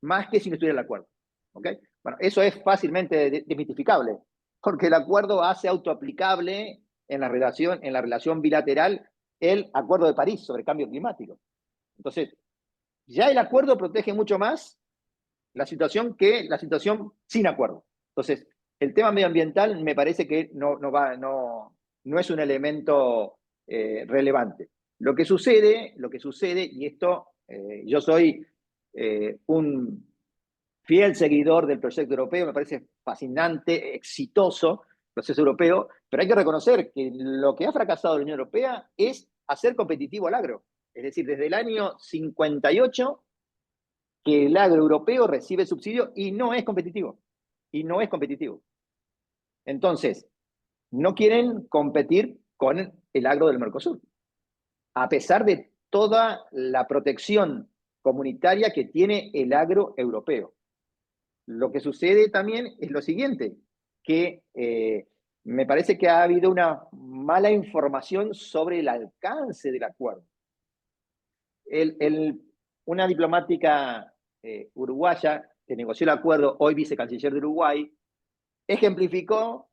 más que si no estuviera el acuerdo. ¿Okay? Bueno, eso es fácilmente desmitificable, porque el acuerdo hace autoaplicable en la relación bilateral el Acuerdo de París sobre cambio climático. Entonces, ya el acuerdo protege mucho más la situación que la situación sin acuerdo. Entonces, el tema medioambiental me parece que no es un elemento relevante. Lo que sucede, y esto, yo soy un fiel seguidor del proyecto europeo, me parece fascinante, exitoso el proceso europeo, pero hay que reconocer que lo que ha fracasado la Unión Europea es hacer competitivo al agro. Es decir, desde el año 58 que el agro europeo recibe subsidio y no es competitivo. Y no es competitivo. Entonces, no quieren competir con el agro del Mercosur, a pesar de toda la protección comunitaria que tiene el agro europeo. Lo que sucede también es lo siguiente, que me parece que ha habido una mala información sobre el alcance del acuerdo. Una diplomática uruguaya que negoció el acuerdo, hoy vicecanciller de Uruguay, ejemplificó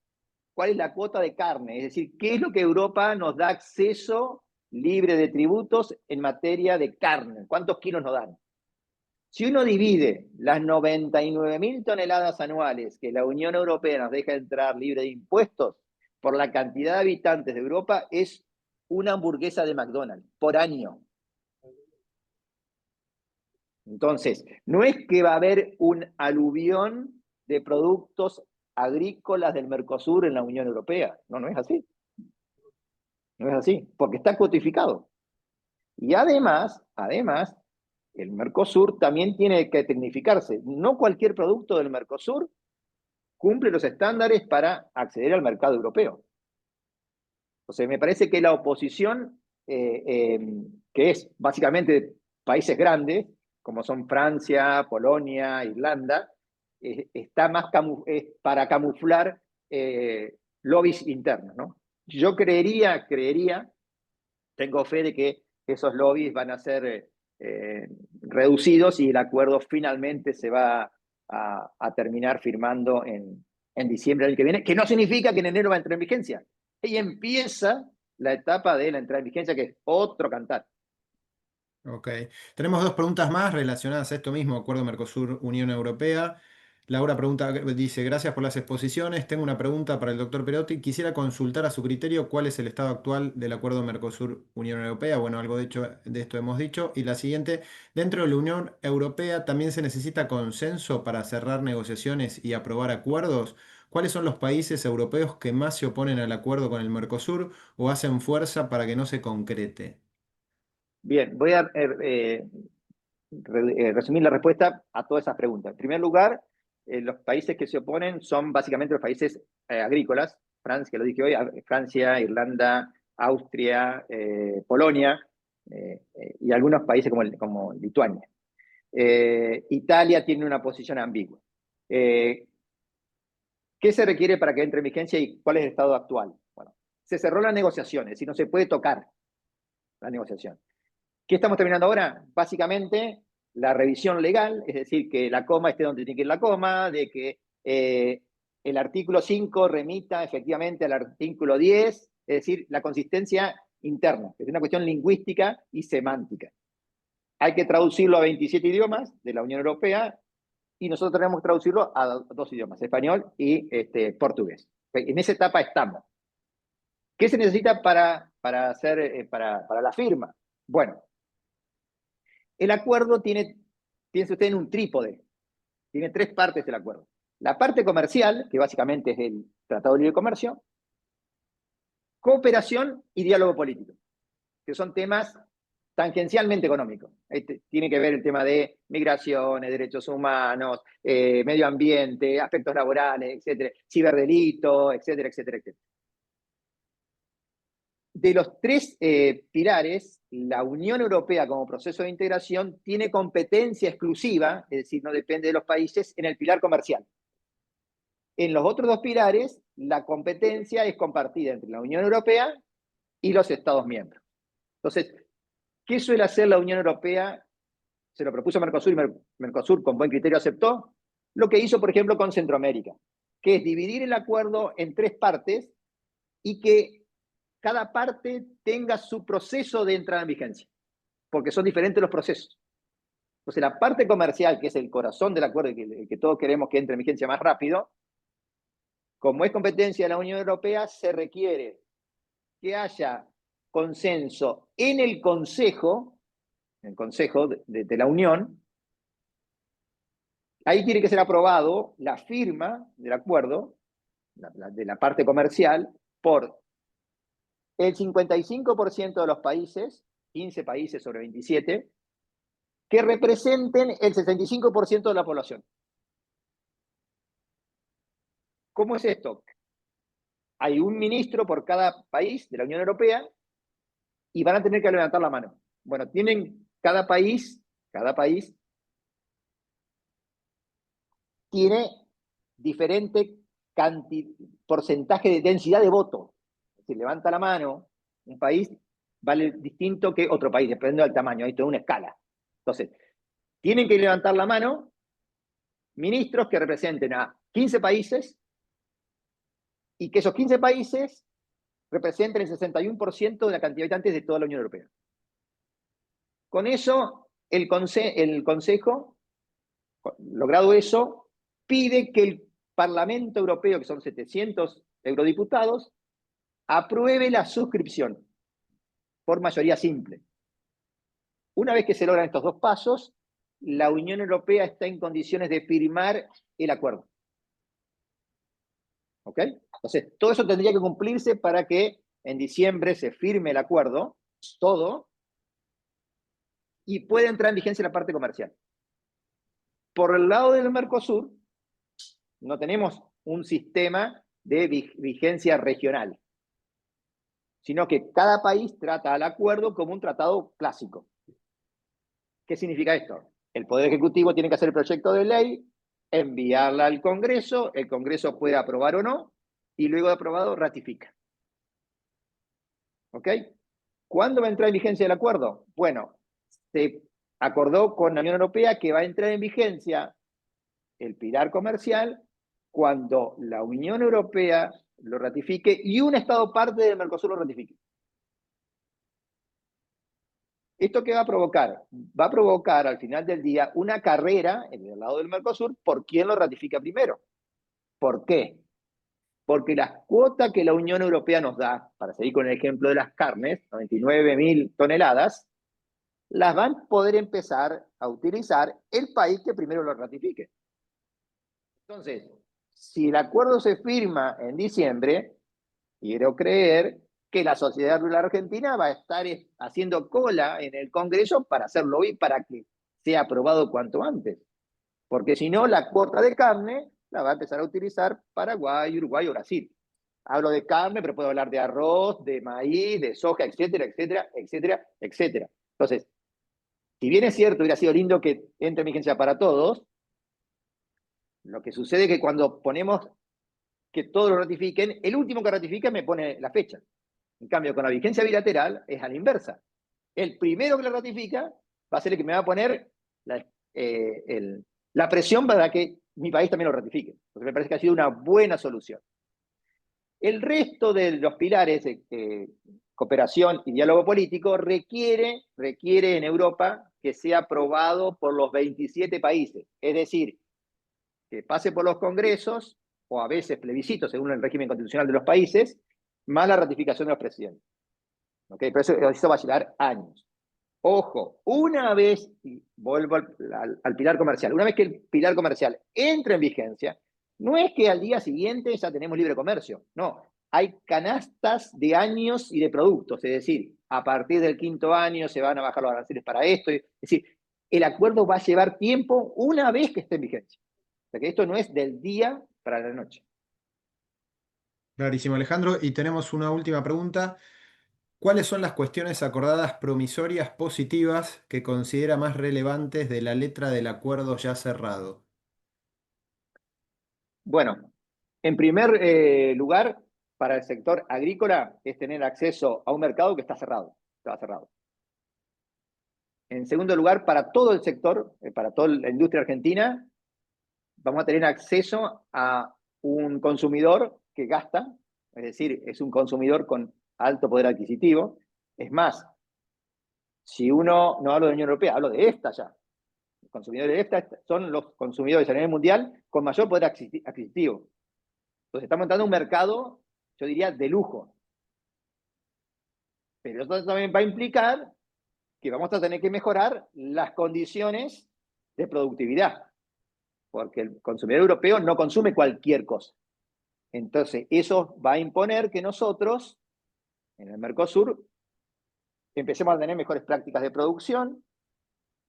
cuál es la cuota de carne, es decir, qué es lo que Europa nos da acceso libre de tributos en materia de carne, cuántos kilos nos dan. Si uno divide las 99.000 toneladas anuales que la Unión Europea nos deja entrar libre de impuestos por la cantidad de habitantes de Europa, es una hamburguesa de McDonald's por año. Entonces, no es que va a haber un aluvión de productos agrícolas del Mercosur en la Unión Europea. No, no es así. No es así, porque está codificado. Y además, el Mercosur también tiene que tecnificarse. No cualquier producto del Mercosur cumple los estándares para acceder al mercado europeo. O sea, me parece que la oposición, que es básicamente países grandes, como son Francia, Polonia, Irlanda, está más para camuflar lobbies internos, ¿no? Yo creería, tengo fe de que esos lobbies van a ser reducidos y el acuerdo finalmente se va a terminar firmando en diciembre del año que viene, que no significa que en enero va a entrar en vigencia. Y empieza la etapa de la entrada en vigencia, que es otro cantar. Ok. Tenemos dos preguntas más relacionadas a esto mismo, Acuerdo Mercosur-Unión Europea. Laura pregunta, dice, gracias por las exposiciones. Tengo una pregunta para el doctor Perotti. Quisiera consultar a su criterio cuál es el estado actual del Acuerdo Mercosur-Unión Europea. Bueno, algo de hecho de esto hemos dicho. Y la siguiente, dentro de la Unión Europea también se necesita consenso para cerrar negociaciones y aprobar acuerdos. ¿Cuáles son los países europeos que más se oponen al acuerdo con el Mercosur o hacen fuerza para que no se concrete? Bien, voy a resumir la respuesta a todas esas preguntas. En primer lugar, los países que se oponen son básicamente los países agrícolas, Francia, que lo dije hoy, Francia, Irlanda, Austria, Polonia, y algunos países como Lituania. Italia tiene una posición ambigua. ¿Qué se requiere para que entre en vigencia y cuál es el estado actual? Bueno, se cerró las negociaciones y no se puede tocar la negociación. ¿Qué estamos terminando ahora? Básicamente la revisión legal, es decir, que la coma esté donde tiene que ir la coma, de que el artículo 5 remita efectivamente al artículo 10, es decir, la consistencia interna, es una cuestión lingüística y semántica. Hay que traducirlo a 27 idiomas de la Unión Europea y nosotros tenemos que traducirlo a 2 idiomas, español y portugués. En esa etapa estamos. ¿Qué se necesita para la firma? Bueno, el acuerdo piense usted en un trípode, tiene 3 partes el acuerdo. La parte comercial, que básicamente es el Tratado de Libre Comercio, cooperación y diálogo político, que son temas tangencialmente económicos. Tiene que ver el tema de migraciones, derechos humanos, medio ambiente, aspectos laborales, etcétera, ciberdelito, etcétera, etcétera, etcétera. De los 3 pilares, la Unión Europea como proceso de integración tiene competencia exclusiva, es decir, no depende de los países, en el pilar comercial. En los otros 2 pilares, la competencia es compartida entre la Unión Europea y los Estados miembros. Entonces, ¿qué suele hacer la Unión Europea? Se lo propuso Mercosur y Mercosur con buen criterio aceptó. Lo que hizo, por ejemplo, con Centroamérica, que es dividir el acuerdo en 3 partes y que cada parte tenga su proceso de entrada en vigencia, porque son diferentes los procesos. Entonces, la parte comercial, que es el corazón del acuerdo, que todos queremos que entre en vigencia más rápido, como es competencia de la Unión Europea, se requiere que haya consenso en el Consejo de la Unión. Ahí tiene que ser aprobado la firma del acuerdo, de la parte comercial, por el 55% de los países, 15 países sobre 27, que representen el 65% de la población. ¿Cómo es esto? Hay un ministro por cada país de la Unión Europea y van a tener que levantar la mano. Bueno, cada país tiene diferente porcentaje de densidad de voto. Si levanta la mano, un país vale distinto que otro país, dependiendo del tamaño. Hay toda una escala. Entonces, tienen que levantar la mano ministros que representen a 15 países y que esos 15 países representen el 61% de la cantidad de habitantes de toda la Unión Europea. Con eso, el Consejo, logrado eso, pide que el Parlamento Europeo, que son 700 eurodiputados, apruebe la suscripción por mayoría simple. Una vez que se logran estos 2 pasos, la Unión Europea está en condiciones de firmar el acuerdo. ¿Ok? Entonces, todo eso tendría que cumplirse para que en diciembre se firme el acuerdo, todo, y pueda entrar en vigencia la parte comercial. Por el lado del Mercosur, no tenemos un sistema de vigencia regional, sino que cada país trata al acuerdo como un tratado clásico. ¿Qué significa esto? El Poder Ejecutivo tiene que hacer el proyecto de ley, enviarla al Congreso, el Congreso puede aprobar o no, y luego de aprobado ratifica. ¿Ok? ¿Cuándo va a entrar en vigencia el acuerdo? Bueno, se acordó con la Unión Europea que va a entrar en vigencia el pilar comercial cuando la Unión Europea lo ratifique y un Estado parte del Mercosur lo ratifique. ¿Esto qué va a provocar? Va a provocar al final del día una carrera en el lado del Mercosur por quién lo ratifica primero. ¿Por qué? Porque las cuotas que la Unión Europea nos da, para seguir con el ejemplo de las carnes, 99.000 toneladas, las van a poder empezar a utilizar el país que primero lo ratifique. Entonces, si el acuerdo se firma en diciembre, quiero creer que la sociedad rural argentina va a estar haciendo cola en el Congreso para hacerlo hoy, para que sea aprobado cuanto antes. porque si no, la cuota de carne la va a empezar a utilizar Paraguay, Uruguay o Brasil. Hablo de carne, pero puedo hablar de arroz, de maíz, de soja, etcétera, etcétera, etcétera, etcétera. Entonces, si bien es cierto, hubiera sido lindo que entre en vigencia para todos, lo que sucede es que cuando ponemos que todos lo ratifiquen, el último que ratifique me pone la fecha. En cambio, con la vigencia bilateral es a la inversa. El primero que lo ratifica va a ser el que me va a poner la presión para que mi país también lo ratifique. Porque me parece que ha sido una buena solución. El resto de los pilares, cooperación y diálogo político, requiere en Europa que sea aprobado por los 27 países. Es decir, que pase por los congresos, o a veces plebiscitos, según el régimen constitucional de los países, más la ratificación de los presidentes. ¿Okay? Pero eso va a llevar años. Ojo, una vez, y vuelvo al pilar comercial, una vez que el pilar comercial entra en vigencia, no es que al día siguiente ya tenemos libre comercio, no. Hay canastas de años y de productos, es decir, a partir del 5º año se van a bajar los aranceles para esto. Es decir, el acuerdo va a llevar tiempo una vez que esté en vigencia. O sea que esto no es del día para la noche. Clarísimo, Alejandro. Y tenemos una última pregunta. ¿Cuáles son las cuestiones acordadas promisorias positivas que considera más relevantes de la letra del acuerdo ya cerrado? Bueno, en primer lugar, para el sector agrícola es tener acceso a un mercado que está cerrado. Estaba cerrado. En segundo lugar, para todo el sector, para toda la industria argentina, vamos a tener acceso a un consumidor que gasta, es decir, es un consumidor con alto poder adquisitivo. Es más, si uno, no hablo de la Unión Europea, hablo de esta ya. Los consumidores de esta son los consumidores a nivel mundial con mayor poder adquisitivo. Entonces estamos entrando en un mercado, yo diría, de lujo. Pero eso también va a implicar que vamos a tener que mejorar las condiciones de productividad, porque el consumidor europeo no consume cualquier cosa. Entonces, eso va a imponer que nosotros, en el Mercosur, empecemos a tener mejores prácticas de producción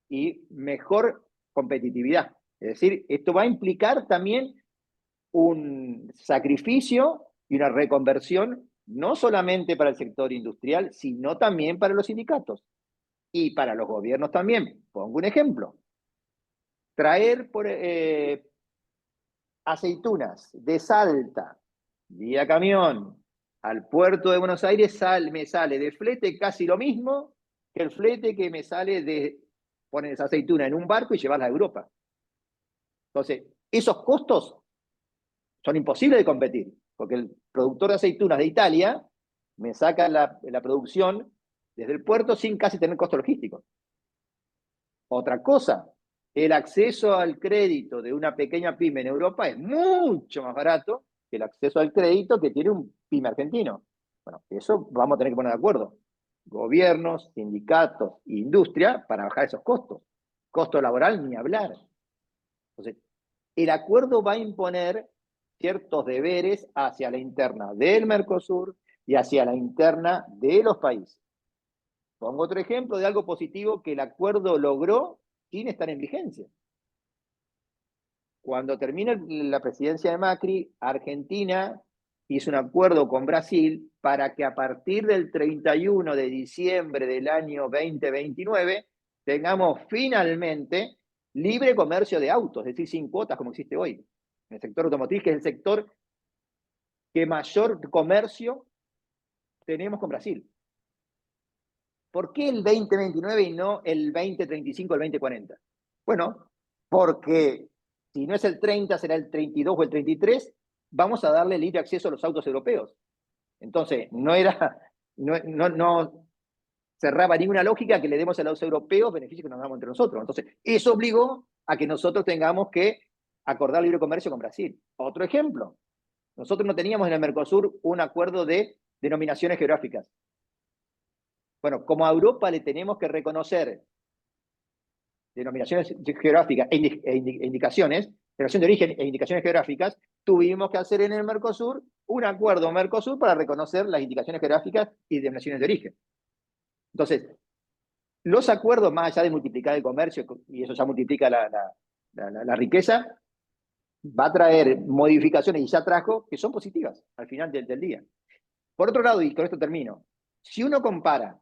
y mejor competitividad. Es decir, esto va a implicar también un sacrificio y una reconversión, no solamente para el sector industrial, sino también para los sindicatos y para los gobiernos también. Pongo un ejemplo. Traer aceitunas de Salta, vía camión, al puerto de Buenos Aires me sale de flete casi lo mismo que el flete que me sale de poner esa aceituna en un barco y llevarla a Europa. Entonces, esos costos son imposibles de competir, porque el productor de aceitunas de Italia me saca la producción desde el puerto sin casi tener costo logístico. Otra cosa, el acceso al crédito de una pequeña pyme en Europa es mucho más barato que el acceso al crédito que tiene un pyme argentino. Bueno, eso vamos a tener que poner de acuerdo. Gobiernos, sindicatos, industria, para bajar esos costos. Costo laboral, ni hablar. Entonces, el acuerdo va a imponer ciertos deberes hacia la interna del Mercosur y hacia la interna de los países. Pongo otro ejemplo de algo positivo que el acuerdo logró sin estar en vigencia. Cuando termina la presidencia de Macri, Argentina hizo un acuerdo con Brasil para que a partir del 31 de diciembre del año 2029 tengamos finalmente libre comercio de autos, es decir, sin cuotas como existe hoy. En el sector automotriz, que es el sector que mayor comercio tenemos con Brasil. ¿Por qué el 2029 y no el 2035 o el 2040? Bueno, porque si no es el 30, será el 32 o el 33, vamos a darle libre acceso a los autos europeos. Entonces, no cerraba ninguna lógica que le demos a los europeos beneficios que nos damos entre nosotros. Entonces, eso obligó a que nosotros tengamos que acordar libre comercio con Brasil. Otro ejemplo, nosotros no teníamos en el Mercosur un acuerdo de denominaciones geográficas. Bueno, como a Europa le tenemos que reconocer denominaciones geográficas e indicaciones, denominación de origen e indicaciones geográficas, tuvimos que hacer en el Mercosur un acuerdo Mercosur para reconocer las indicaciones geográficas y denominaciones de origen. Entonces, los acuerdos, más allá de multiplicar el comercio, y eso ya multiplica La riqueza va a traer modificaciones, y ya trajo, que son positivas al final del día. Por otro lado, y con esto termino, si uno compara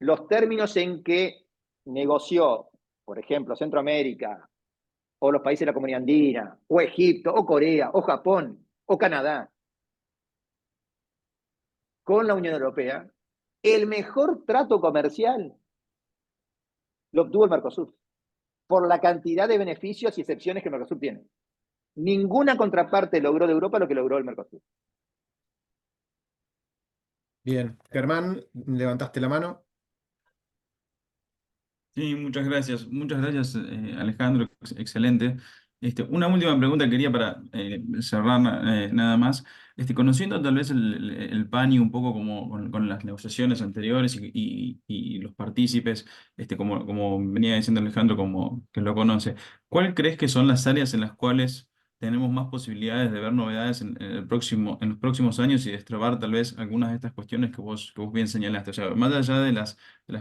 los términos en que negoció, por ejemplo, Centroamérica, o los países de la Comunidad Andina, o Egipto, o Corea, o Japón, o Canadá, con la Unión Europea, el mejor trato comercial lo obtuvo el Mercosur, por la cantidad de beneficios y excepciones que el Mercosur tiene. Ninguna contraparte logró de Europa lo que logró el Mercosur. Bien, Germán, levantaste la mano. Sí, muchas gracias Alejandro, excelente. Una última pregunta que quería para cerrar nada más. Conociendo tal vez el PANI un poco como con las negociaciones anteriores y los partícipes, como venía diciendo Alejandro, como que lo conoce, ¿cuál crees que son las áreas en las cuales tenemos más posibilidades de ver novedades en los próximos años y destrabar tal vez algunas de estas cuestiones que vos bien señalaste? O sea, más allá de las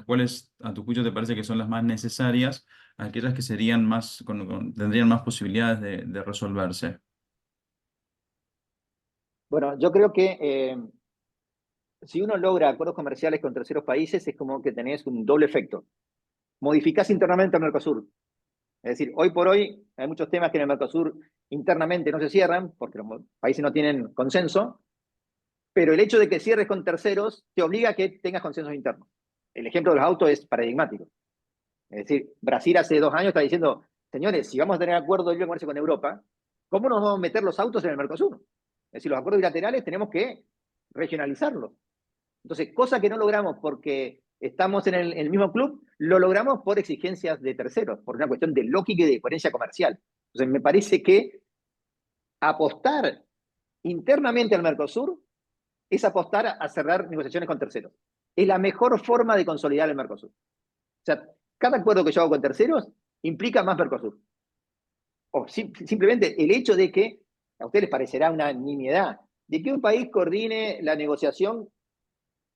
cuales a tu juicio te parece que son las más necesarias, aquellas que serían más, tendrían más posibilidades de resolverse. Bueno, yo creo que si uno logra acuerdos comerciales con terceros países, es como que tenés un doble efecto. Modificás internamente al Mercosur. Es decir, hoy por hoy hay muchos temas que en el Mercosur internamente no se cierran, porque los países no tienen consenso, pero el hecho de que cierres con terceros te obliga a que tengas consensos internos. El ejemplo de los autos es paradigmático. Es decir, Brasil hace 2 años está diciendo, señores, si vamos a tener acuerdo de libre comercio con Europa, ¿cómo nos vamos a meter los autos en el Mercosur? Es decir, los acuerdos bilaterales tenemos que regionalizarlos. Entonces, cosa que no logramos porque estamos en el mismo club, lo logramos por exigencias de terceros, por una cuestión de lógica y de coherencia comercial. Entonces, me parece que apostar internamente al Mercosur es apostar a cerrar negociaciones con terceros. Es la mejor forma de consolidar el Mercosur. O sea, cada acuerdo que yo hago con terceros implica más Mercosur. O simplemente el hecho de que, a ustedes les parecerá una nimiedad, de que un país coordine la negociación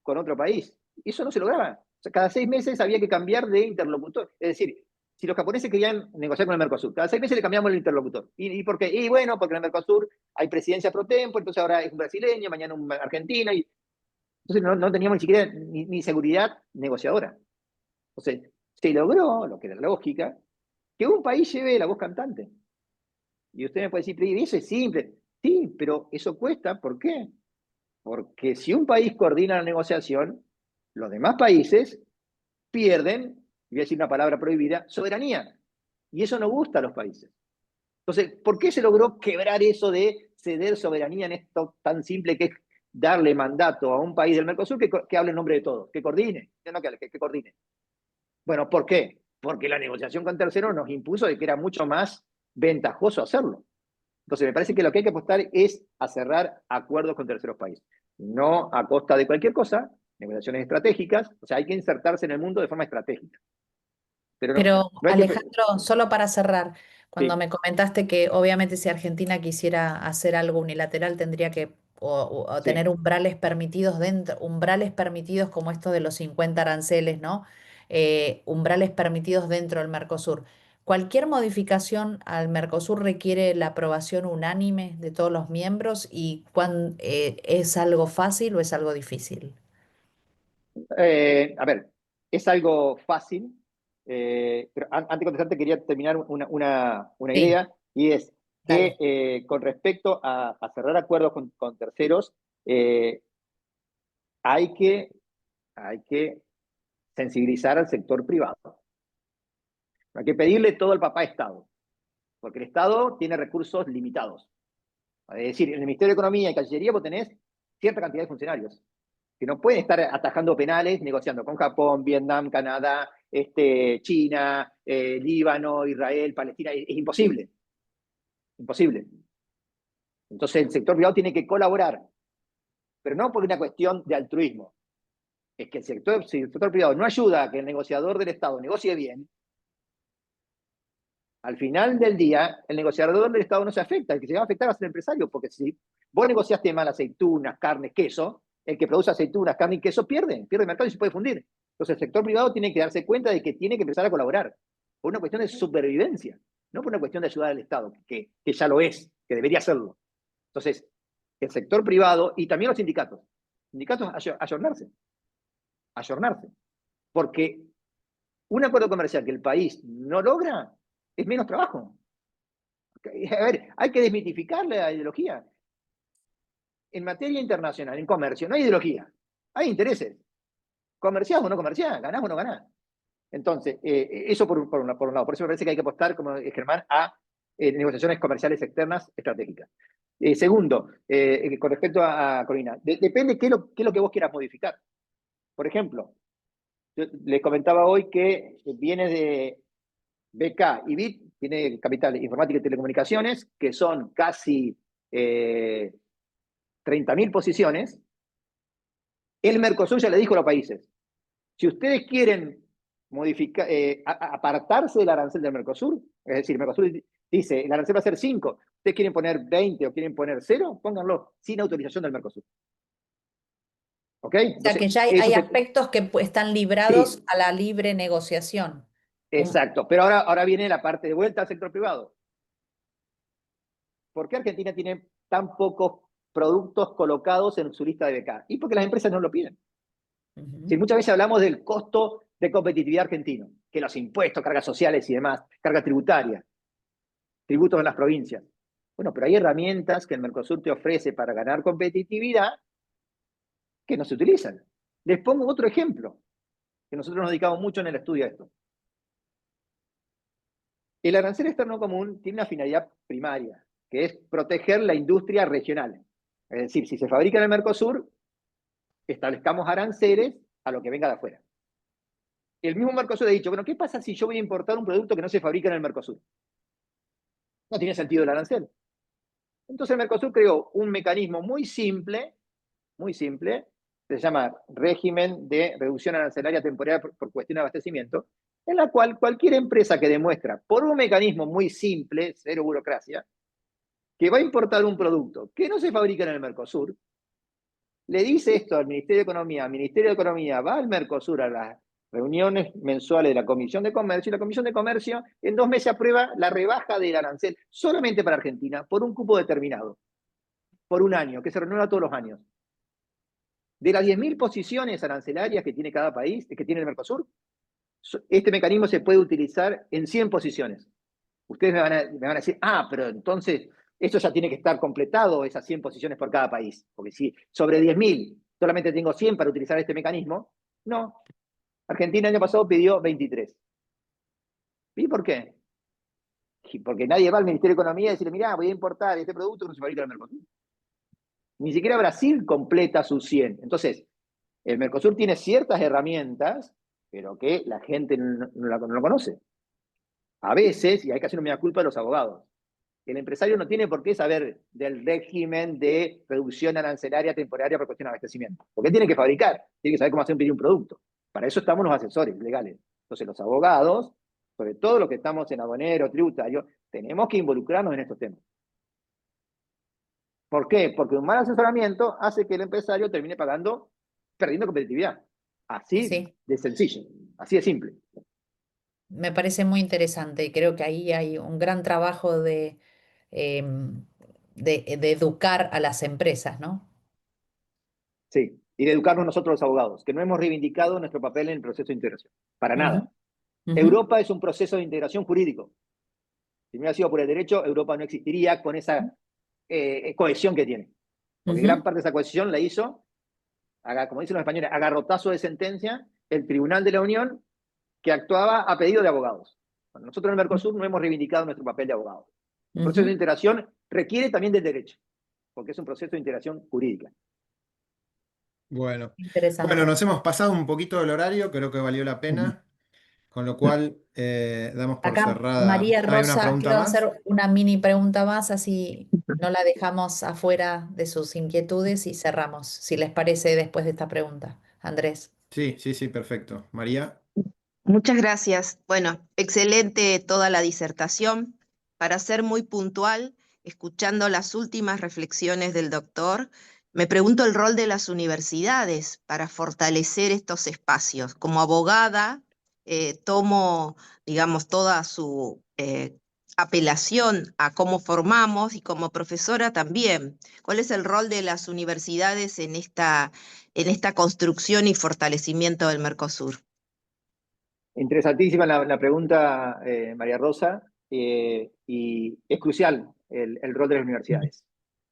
con otro país. Eso no se lograba. O sea, cada 6 meses había que cambiar de interlocutor. Es decir, si los japoneses querían negociar con el Mercosur, cada 6 meses le cambiamos el interlocutor. ¿Y por qué? Y bueno, porque en el Mercosur hay presidencia pro tempore, entonces ahora es un brasileño, mañana un argentino. Entonces no teníamos ni siquiera ni seguridad negociadora. Entonces, se logró, lo que era lógica, que un país lleve la voz cantante. Y usted me puede decir, pero eso es simple. Sí, pero eso cuesta. ¿Por qué? Porque si un país coordina la negociación, los demás países pierden, voy a decir una palabra prohibida, soberanía. Y eso no gusta a los países. Entonces, ¿por qué se logró quebrar eso de ceder soberanía en esto tan simple que es darle mandato a un país del Mercosur que hable en nombre de todos, que coordine? No, que coordine. Bueno, ¿por qué? Porque la negociación con terceros nos impuso de que era mucho más ventajoso hacerlo. Entonces, me parece que lo que hay que apostar es a cerrar acuerdos con terceros países. No a costa de cualquier cosa, negociaciones estratégicas, o sea, hay que insertarse en el mundo de forma estratégica. Pero Pero no hay que... Alejandro, solo para cerrar, cuando Sí, me comentaste que obviamente si Argentina quisiera hacer algo unilateral tendría que o sí. tener umbrales permitidos dentro, umbrales permitidos como esto de los 50 aranceles, ¿no? Umbrales permitidos dentro del Mercosur. ¿Cualquier modificación al Mercosur requiere la aprobación unánime de todos los miembros y es algo fácil o es algo difícil? A ver, es algo fácil, pero antes de contestarte quería terminar una Sí, idea, y es que dale. con respecto a cerrar acuerdos con terceros, eh, hay que, hay que sensibilizar al sector privado. Hay que pedirle todo al papá Estado, porque el Estado tiene recursos limitados. Es decir, en el Ministerio de Economía y Cancillería vos tenés cierta cantidad de funcionarios que no pueden estar atajando penales negociando con Japón, Vietnam, Canadá, China, Líbano, Israel, Palestina. Es imposible. Imposible. Entonces el sector privado tiene que colaborar, pero no por una cuestión de altruismo. Es que si el sector privado no ayuda a que el negociador del Estado negocie bien, al final del día, el negociador del Estado no se afecta, el que se va a afectar va a ser el empresario, porque si vos negociaste mal aceitunas, carnes, queso, el que produce aceitunas, carne y queso pierde el mercado y se puede fundir. Entonces el sector privado tiene que darse cuenta de que tiene que empezar a colaborar, por una cuestión de supervivencia. no por una cuestión de ayudar al Estado, que ya lo es, que debería serlo. Entonces, el sector privado y también los sindicatos ayornarse, porque un acuerdo comercial que el país no logra es menos trabajo. A ver, hay que desmitificar la ideología. En materia internacional, en comercio, no hay ideología, hay intereses. Comerciás o no comerciás, ganás o no ganás. Entonces, eso por un lado. Por eso me parece que hay que apostar, como Germán, a negociaciones comerciales externas estratégicas. Segundo, con respecto a Corina, depende qué es lo que vos quieras modificar. Por ejemplo, yo les comentaba hoy que viene de BK y BIT, tiene capital informática y telecomunicaciones, que son casi 30.000 posiciones. El Mercosur ya le dijo a los países, si ustedes quieren modificar, apartarse del arancel del Mercosur, es decir, el Mercosur dice, el arancel va a ser 5, ustedes quieren poner 20 o quieren poner 0, pónganlo sin autorización del Mercosur. ¿Ok? O sea Entonces, que ya hay aspectos que están librados sí, a la libre negociación. exacto. Pero ahora viene la parte de vuelta al sector privado. ¿Por qué Argentina tiene tan pocos productos colocados en su lista de BK? Y porque las empresas no lo piden. Sí, muchas veces hablamos del costo de competitividad argentino, que los impuestos, cargas sociales y demás, carga tributaria, tributos en las provincias. Bueno, pero hay herramientas que el Mercosur te ofrece para ganar competitividad que no se utilizan. Les pongo otro ejemplo, que nosotros nos dedicamos mucho en el estudio a esto. El arancel externo común tiene una finalidad primaria, que es proteger la industria regional. Es decir, si se fabrica en el Mercosur, establezcamos aranceles a lo que venga de afuera. El mismo Mercosur ha dicho, bueno, ¿qué pasa si yo voy a importar un producto que no se fabrica en el Mercosur? No tiene sentido el arancel. Entonces el Mercosur creó un mecanismo muy simple, se llama régimen de reducción arancelaria temporal por cuestión de abastecimiento, en la cual cualquier empresa que demuestra, por un mecanismo muy simple, cero burocracia, que va a importar un producto que no se fabrica en el Mercosur, le dice esto al Ministerio de Economía, el Ministerio de Economía va al Mercosur a las reuniones mensuales de la Comisión de Comercio, y la Comisión de Comercio en 2 meses aprueba la rebaja del arancel solamente para Argentina, por un cupo determinado, por un año, que se renueva todos los años. De las 10.000 posiciones arancelarias que tiene cada país, que tiene el Mercosur, este mecanismo se puede utilizar en 100 posiciones. Ustedes me van a decir, pero entonces eso ya tiene que estar completado, esas 100 posiciones por cada país. Porque si sobre 10.000 solamente tengo 100 para utilizar este mecanismo, no. Argentina el año pasado pidió 23. ¿Y por qué? Porque nadie va al Ministerio de Economía y decirle, mirá, voy a importar este producto que no se fabrica en el Mercosur. Ni siquiera Brasil completa sus 100. Entonces, el Mercosur tiene ciertas herramientas, pero que la gente no lo conoce. A veces, y hay que hacer una mea culpa de los abogados, el empresario no tiene por qué saber del régimen de reducción arancelaria temporaria por cuestión de abastecimiento. Porque tiene que fabricar, tiene que saber cómo hacer un producto. Para eso estamos los asesores legales. Entonces los abogados, sobre todo los que estamos en aduanero, tributario, tenemos que involucrarnos en estos temas. ¿Por qué? Porque un mal asesoramiento hace que el empresario termine perdiendo competitividad. Así Sí. de sencillo, así de simple. Me parece muy interesante y creo que ahí hay un gran trabajo em, de educar a las empresas, ¿no? Sí, y de educarnos nosotros los abogados, que no hemos reivindicado nuestro papel en el proceso de integración. Para nada. Ujú. Europa es un proceso de integración jurídico. Si no hubiera sido por el derecho, Europa no existiría con esa cohesión que tiene. Porque Ujú. gran parte de esa cohesión la hizo, como dicen los españoles, a garrotazo de sentencia, el Tribunal de la Unión, que actuaba a pedido de abogados. Bueno, nosotros en el Mercosur no hemos reivindicado nuestro papel de abogados. El proceso de Ujú. integración requiere también del derecho, porque es un proceso de integración jurídica. Bueno, Interesante. nos hemos pasado un poquito del horario, creo que valió la pena, con lo cual damos por Acá cerrada. María ¿Hay una Rosa, pregunta quiero más? hacer una mini pregunta más, así no la dejamos afuera de sus inquietudes y cerramos, si les parece después de esta pregunta. Andrés. Sí, sí, sí, perfecto. María. Muchas gracias. Bueno, excelente toda la disertación. Para ser muy puntual, escuchando las últimas reflexiones del doctor, me pregunto el rol de las universidades para fortalecer estos espacios. Como abogada, tomo, digamos, toda su apelación a cómo formamos y como profesora también. ¿Cuál es el rol de las universidades en esta construcción y fortalecimiento del Mercosur? Interesantísima la pregunta, María Rosa, y es crucial el rol de las universidades,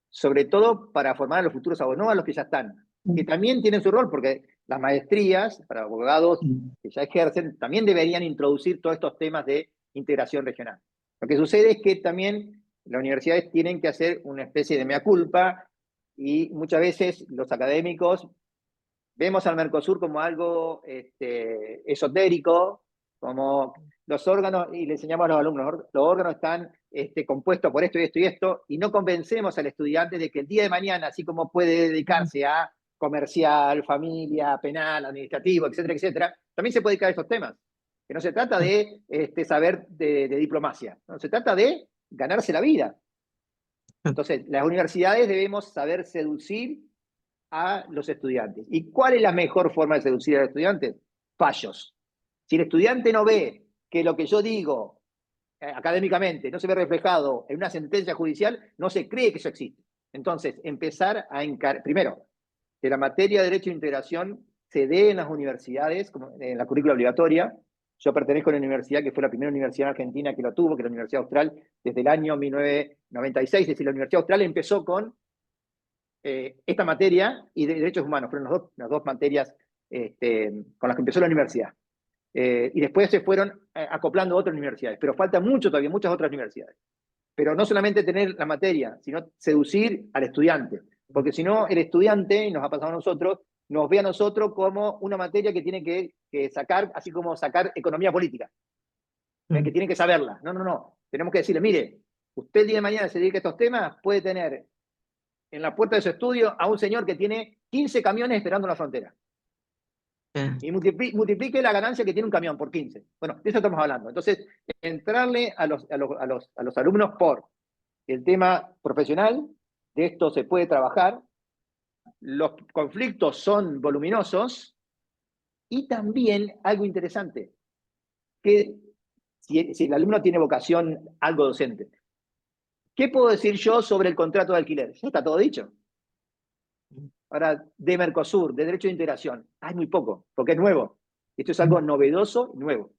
sobre todo para formar a los futuros abogados, no a los que ya están, que también tienen su rol, porque las maestrías para abogados que ya ejercen también deberían introducir todos estos temas de integración regional. Lo que sucede es que también las universidades tienen que hacer una especie de mea culpa, y muchas veces los académicos vemos al Mercosur como algo esotérico, como los órganos, y le enseñamos a los alumnos, los órganos están compuestos por esto y esto y esto, y no convencemos al estudiante de que el día de mañana, así como puede dedicarse a comercial, familia, penal, administrativo, etcétera, etcétera, también se puede dedicar a estos temas. Que no se trata de saber de diplomacia, no se trata de ganarse la vida. Entonces, las universidades debemos saber seducir a los estudiantes. ¿Y cuál es la mejor forma de seducir a los estudiantes? Fallos. Si el estudiante no ve que lo que yo digo académicamente no se ve reflejado en una sentencia judicial, no se cree que eso existe. Entonces, empezar a primero, que la materia de Derecho de Integración se dé en las universidades, como en la currícula obligatoria. Yo pertenezco a una universidad que fue la primera universidad en Argentina que lo tuvo, que es la Universidad Austral, desde el año 1996. Es decir, la Universidad Austral empezó con esta materia y de derechos humanos. Fueron las dos materias con las que empezó la universidad. Y después se fueron acoplando otras universidades, pero falta mucho todavía, muchas otras universidades. Pero no solamente tener la materia, sino seducir al estudiante, porque si no, el estudiante, y nos ha pasado a nosotros, nos ve a nosotros como una materia que tiene que sacar, así como sacar economía política, que tiene que saberla. No, no, no. Tenemos que decirle, mire, usted el día de mañana se dedica a estos temas, puede tener en la puerta de su estudio a un señor que tiene 15 camiones esperando en la frontera. Y multiplique la ganancia que tiene un camión por 15. Bueno, de eso estamos hablando. Entonces, entrarle a los alumnos por el tema profesional, de esto se puede trabajar, los conflictos son voluminosos, y también algo interesante, que si el alumno tiene vocación algo docente, ¿qué puedo decir yo sobre el contrato de alquiler? Ya está todo dicho. Ahora, de Mercosur, de Derecho de Integración, hay muy poco, porque es nuevo. Esto es algo novedoso y nuevo.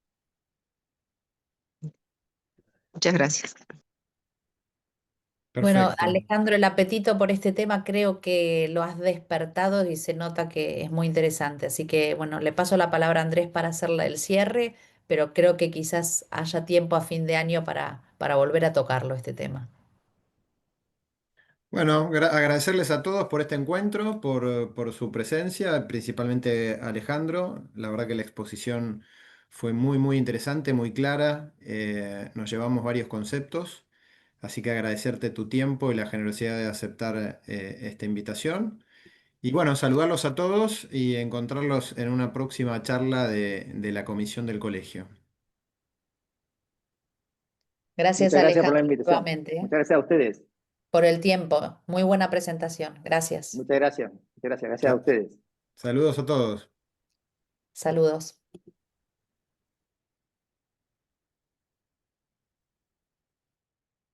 Muchas gracias. Bueno, Perfecto. Alejandro, el apetito por este tema creo que lo has despertado y se nota que es muy interesante. Así que, bueno, le paso la palabra a Andrés para hacer el cierre, pero creo que quizás haya tiempo a fin de año para volver a tocarlo este tema. Bueno, agradecerles a todos por este encuentro, por su presencia, principalmente a Alejandro. La verdad que la exposición fue muy, muy interesante, muy clara. Nos llevamos varios conceptos, así que agradecerte tu tiempo y la generosidad de aceptar esta invitación. Y bueno, saludarlos a todos y encontrarlos en una próxima charla de la comisión del colegio. Gracias, Muchas gracias por la Alejandro, invitación. nuevamente, Muchas gracias a ustedes. por el tiempo. Muy buena presentación. Gracias. Muchas gracias. Muchas gracias. Gracias a ustedes. Saludos a todos. Saludos.